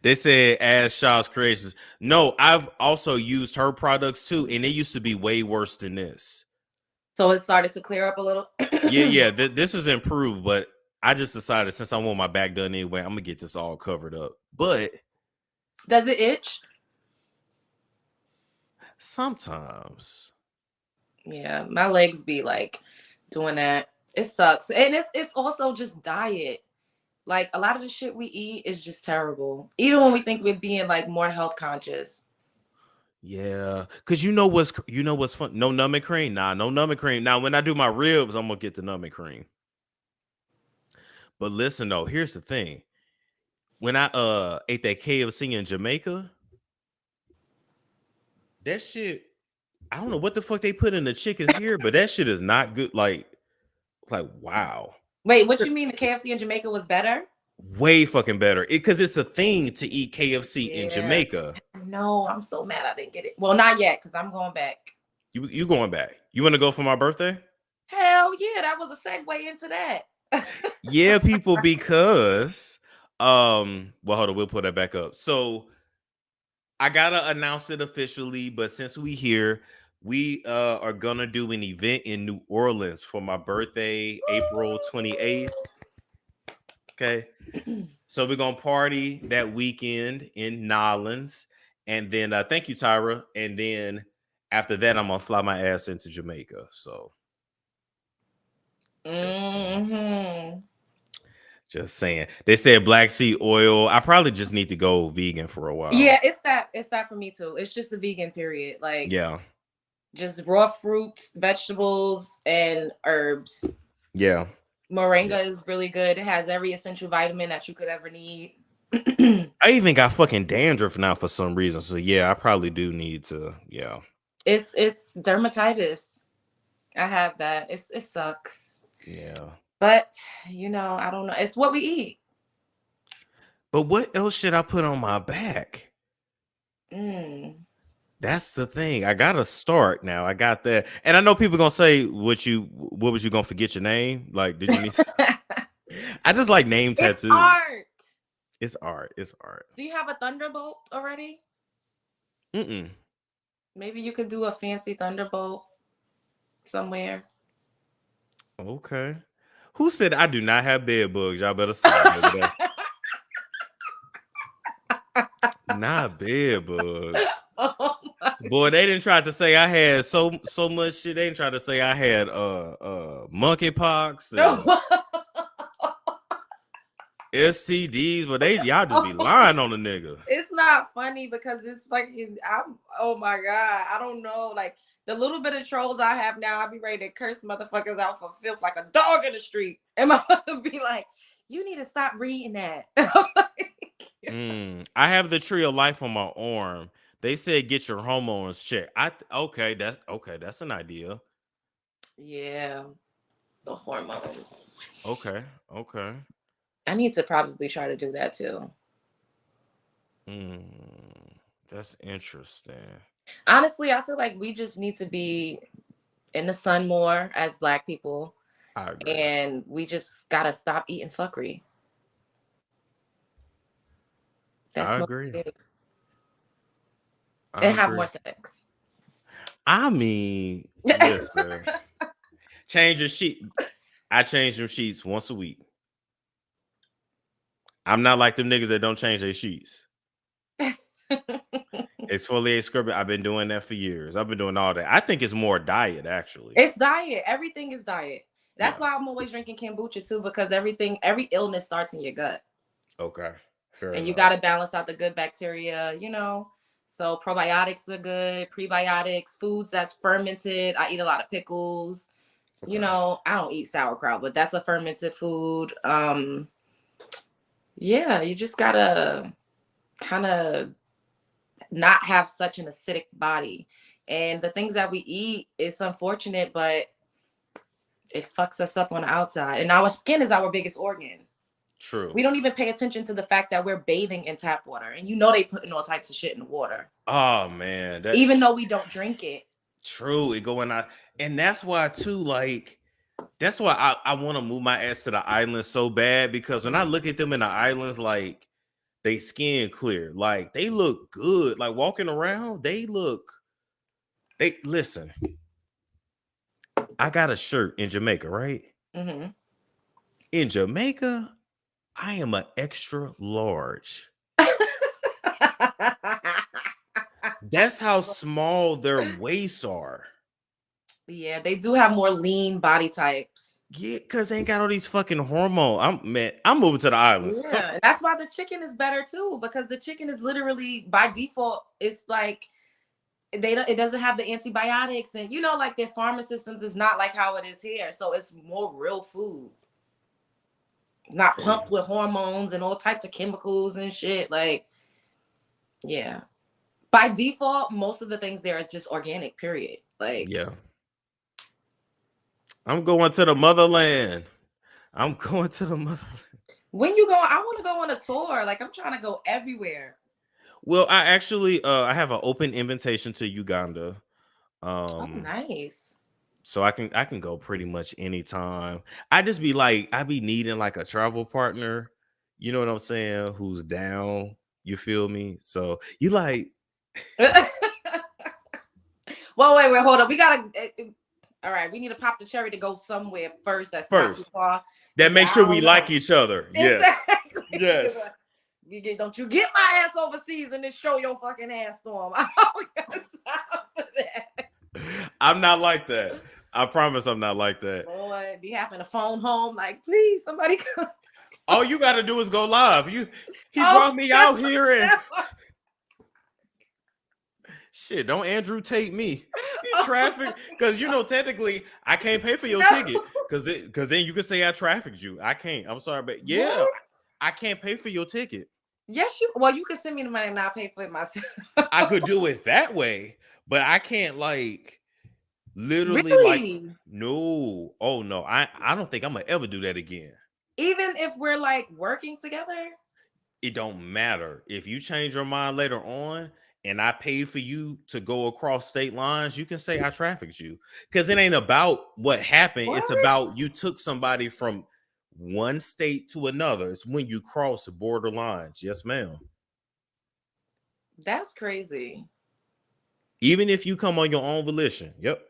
They said as Shaw's Creations. No, I've also used her products too, and they used to be way worse than this. So it started to clear up a little. Yeah. This is improved, but I just decided since I want my back done anyway, I'm gonna get this all covered up. But does it itch? Sometimes. Yeah, my legs be like doing that. It sucks, and it's also just diet. Like a lot of the shit we eat is just terrible. Even when we think we're being like more health conscious. Yeah, because you know what's fun? No numbing cream. Nah, no numbing cream. Now, when I do my ribs, I'm gonna get the numbing cream. But listen though, here's the thing. When I ate that KFC in Jamaica, that shit, I don't know what the fuck they put in the chickens here, but that shit is not good. Like wow. Wait, what you mean the KFC in Jamaica was better? Way fucking better. Because it's a thing to eat KFC in Jamaica. No, I'm so mad I didn't get it. Well, not yet, because I'm going back. You going back? You want to go for my birthday? Hell yeah, that was a segue into that. Yeah, people, because well, hold on, we'll put that back up. So I gotta announce it officially, but since we here, we are gonna do an event in New Orleans for my birthday, April 28th. Okay. So we're gonna party that weekend in Nolans. And then thank you, Tyra. And then after that, I'm gonna fly my ass into Jamaica. So just saying. They said black seed oil. I probably just need to go vegan for a while. Yeah, it's that for me too. It's just the vegan period. Like just raw fruits, vegetables, and herbs. Yeah. Moringa is really good. It has every essential vitamin that you could ever need. I even got fucking dandruff now for some reason. So yeah, I probably do need to. Yeah. It's dermatitis. I have that. It sucks. Yeah. But I don't know. It's what we eat. But what else should I put on my back? That's the thing. I gotta start now. I got that, and I know people gonna say, "What was you gonna forget your name? Like, did you need?" I just like name tattoos. It's art. It's art. It's art. Do you have a thunderbolt already? Maybe you could do a fancy thunderbolt somewhere. Okay. Who said I do not have bed bugs? Y'all better stop. Not bed bugs. Oh boy, they didn't try to say I had so much shit. They didn't try to say I had monkeypox and STDs, but y'all just be lying on the nigga. It's not funny because it's fucking oh my god, I don't know. Like the little bit of trolls I have now, I be ready to curse motherfuckers out for filth like a dog in the street. And my mother be like, you need to stop reading that. I have the Tree of Life on my arm. They said get your hormones checked. That's an idea. Yeah, the hormones. Okay. I need to probably try to do that too. That's interesting. Honestly, I feel like we just need to be in the sun more as Black people. I agree. And we just gotta stop eating fuckery. That's I agree. And have more sex. I mean, listen. Change your sheet. I change them sheets once a week. I'm not like them niggas that don't change their sheets. Exfoliate, scrub it. I've been doing that for years. I've been doing all that. I think it's more diet, actually. It's diet. Everything is diet. That's why I'm always drinking kombucha too, because every illness starts in your gut. Okay. Fair and enough. You got to balance out the good bacteria, you know. So probiotics are good, prebiotics, foods that's fermented. I eat a lot of pickles. Okay. You know, I don't eat sauerkraut, but that's a fermented food. Yeah, you just gotta kind of not have such an acidic body. And the things that we eat, it's unfortunate, but it fucks us up on the outside. And our skin is our biggest organ. True. We don't even pay attention to the fact that we're bathing in tap water. And you know they putting all types of shit in the water. Oh, man. Even though we don't drink it. True. It going out. And that's why, too, like, that's why I want to move my ass to the islands so bad. Because when I look at them in the islands, like, they skin clear. Like, they look good. Like, walking around, listen. I got a shirt in Jamaica, right? Mm-hmm. In Jamaica, I am an extra large. That's how small their waists are. Yeah, they do have more lean body types. Yeah, because they ain't got all these fucking hormones. I'm moving to the islands. Yeah, that's why the chicken is better too, because the chicken is literally by default, it's like it doesn't have the antibiotics, and you know, like their farming systems is not like how it is here. So it's more real food. Not pumped with hormones and all types of chemicals and shit. Like, yeah. By default, most of the things there is just organic, period. Like, yeah. I'm going to the motherland. When you go, I want to go on a tour. Like, I'm trying to go everywhere. Well, I actually I have an open invitation to Uganda. Oh, nice. So I can go pretty much anytime. I be needing like a travel partner, you know what I'm saying, who's down. You feel me? So you like Well, wait, hold up. We gotta all right, we need to pop the cherry to go somewhere first that's not too far. That makes sure we like each other. Yes. Exactly. Yes. Don't you get my ass overseas and then show your fucking ass storm. I don't got time for that. I'm not like that. I promise I'm not like that. Boy, be having to phone home like, please, somebody come. All you got to do is go live. He brought me out here and shit. Don't Andrew Tate me. Traffic, because you know technically I can't pay for your ticket because then you can say I trafficked you. I can't. I'm sorry, but yeah, what? I can't pay for your ticket. Yes, you can send me the money and I'll pay for it myself. I could do it that way, but I can't like literally really? Like no. Oh no, I don't think I'm gonna ever do that again. Even if we're like working together, it don't matter. If you change your mind later on and I paid for you to go across state lines, you can say I trafficked you, because it ain't about what happened. What? It's about you took somebody from one state to another. It's when you cross the border lines. Yes, ma'am. That's crazy. Even if you come on your own volition. Yep.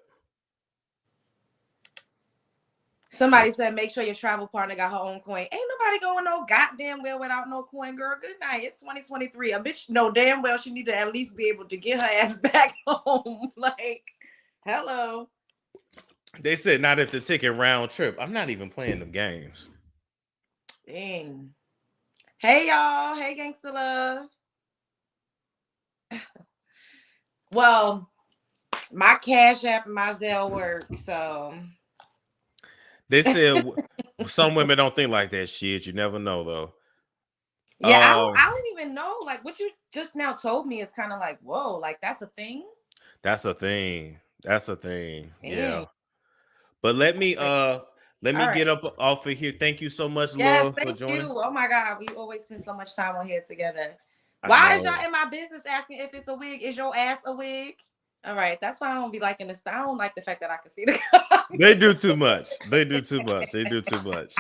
Somebody said, make sure your travel partner got her own coin. Ain't nobody going no goddamn well without no coin, girl. Good night. It's 2023. A bitch know damn well she need to at least be able to get her ass back home. Like, hello. They said not if the ticket round trip. I'm not even playing them games. Dang. Hey, y'all. Hey, Gangsta Love. Well, my Cashapp and my Zelle work, so... They said Some women don't think like that shit. You never know though. Yeah, I don't even know. Like what you just now told me is kind of like, whoa, like that's a thing. That's a thing. That's a thing. Dang. Yeah. But let me Right. get up off of here. Thank you so much, Yes, love, for thank joining. you. Oh my God, we always spend so much time on here together. Why is y'all in my business asking if it's a wig? Is your ass a wig? All right, that's why I don't be liking this. I don't like the fact that I can see the They do too much. They do too much. They do too much.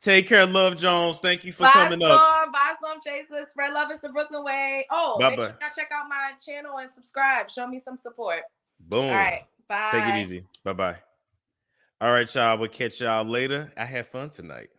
Take care, Love Jones. Thank you for coming up. Bye, Storm Chaser. Spread love is the Brooklyn way. Oh, Bye-bye. make sure y'all check out my channel and subscribe. Show me some support. Boom. All right, bye. Take it easy. Bye-bye. All right, y'all. We'll catch y'all later. I had fun tonight.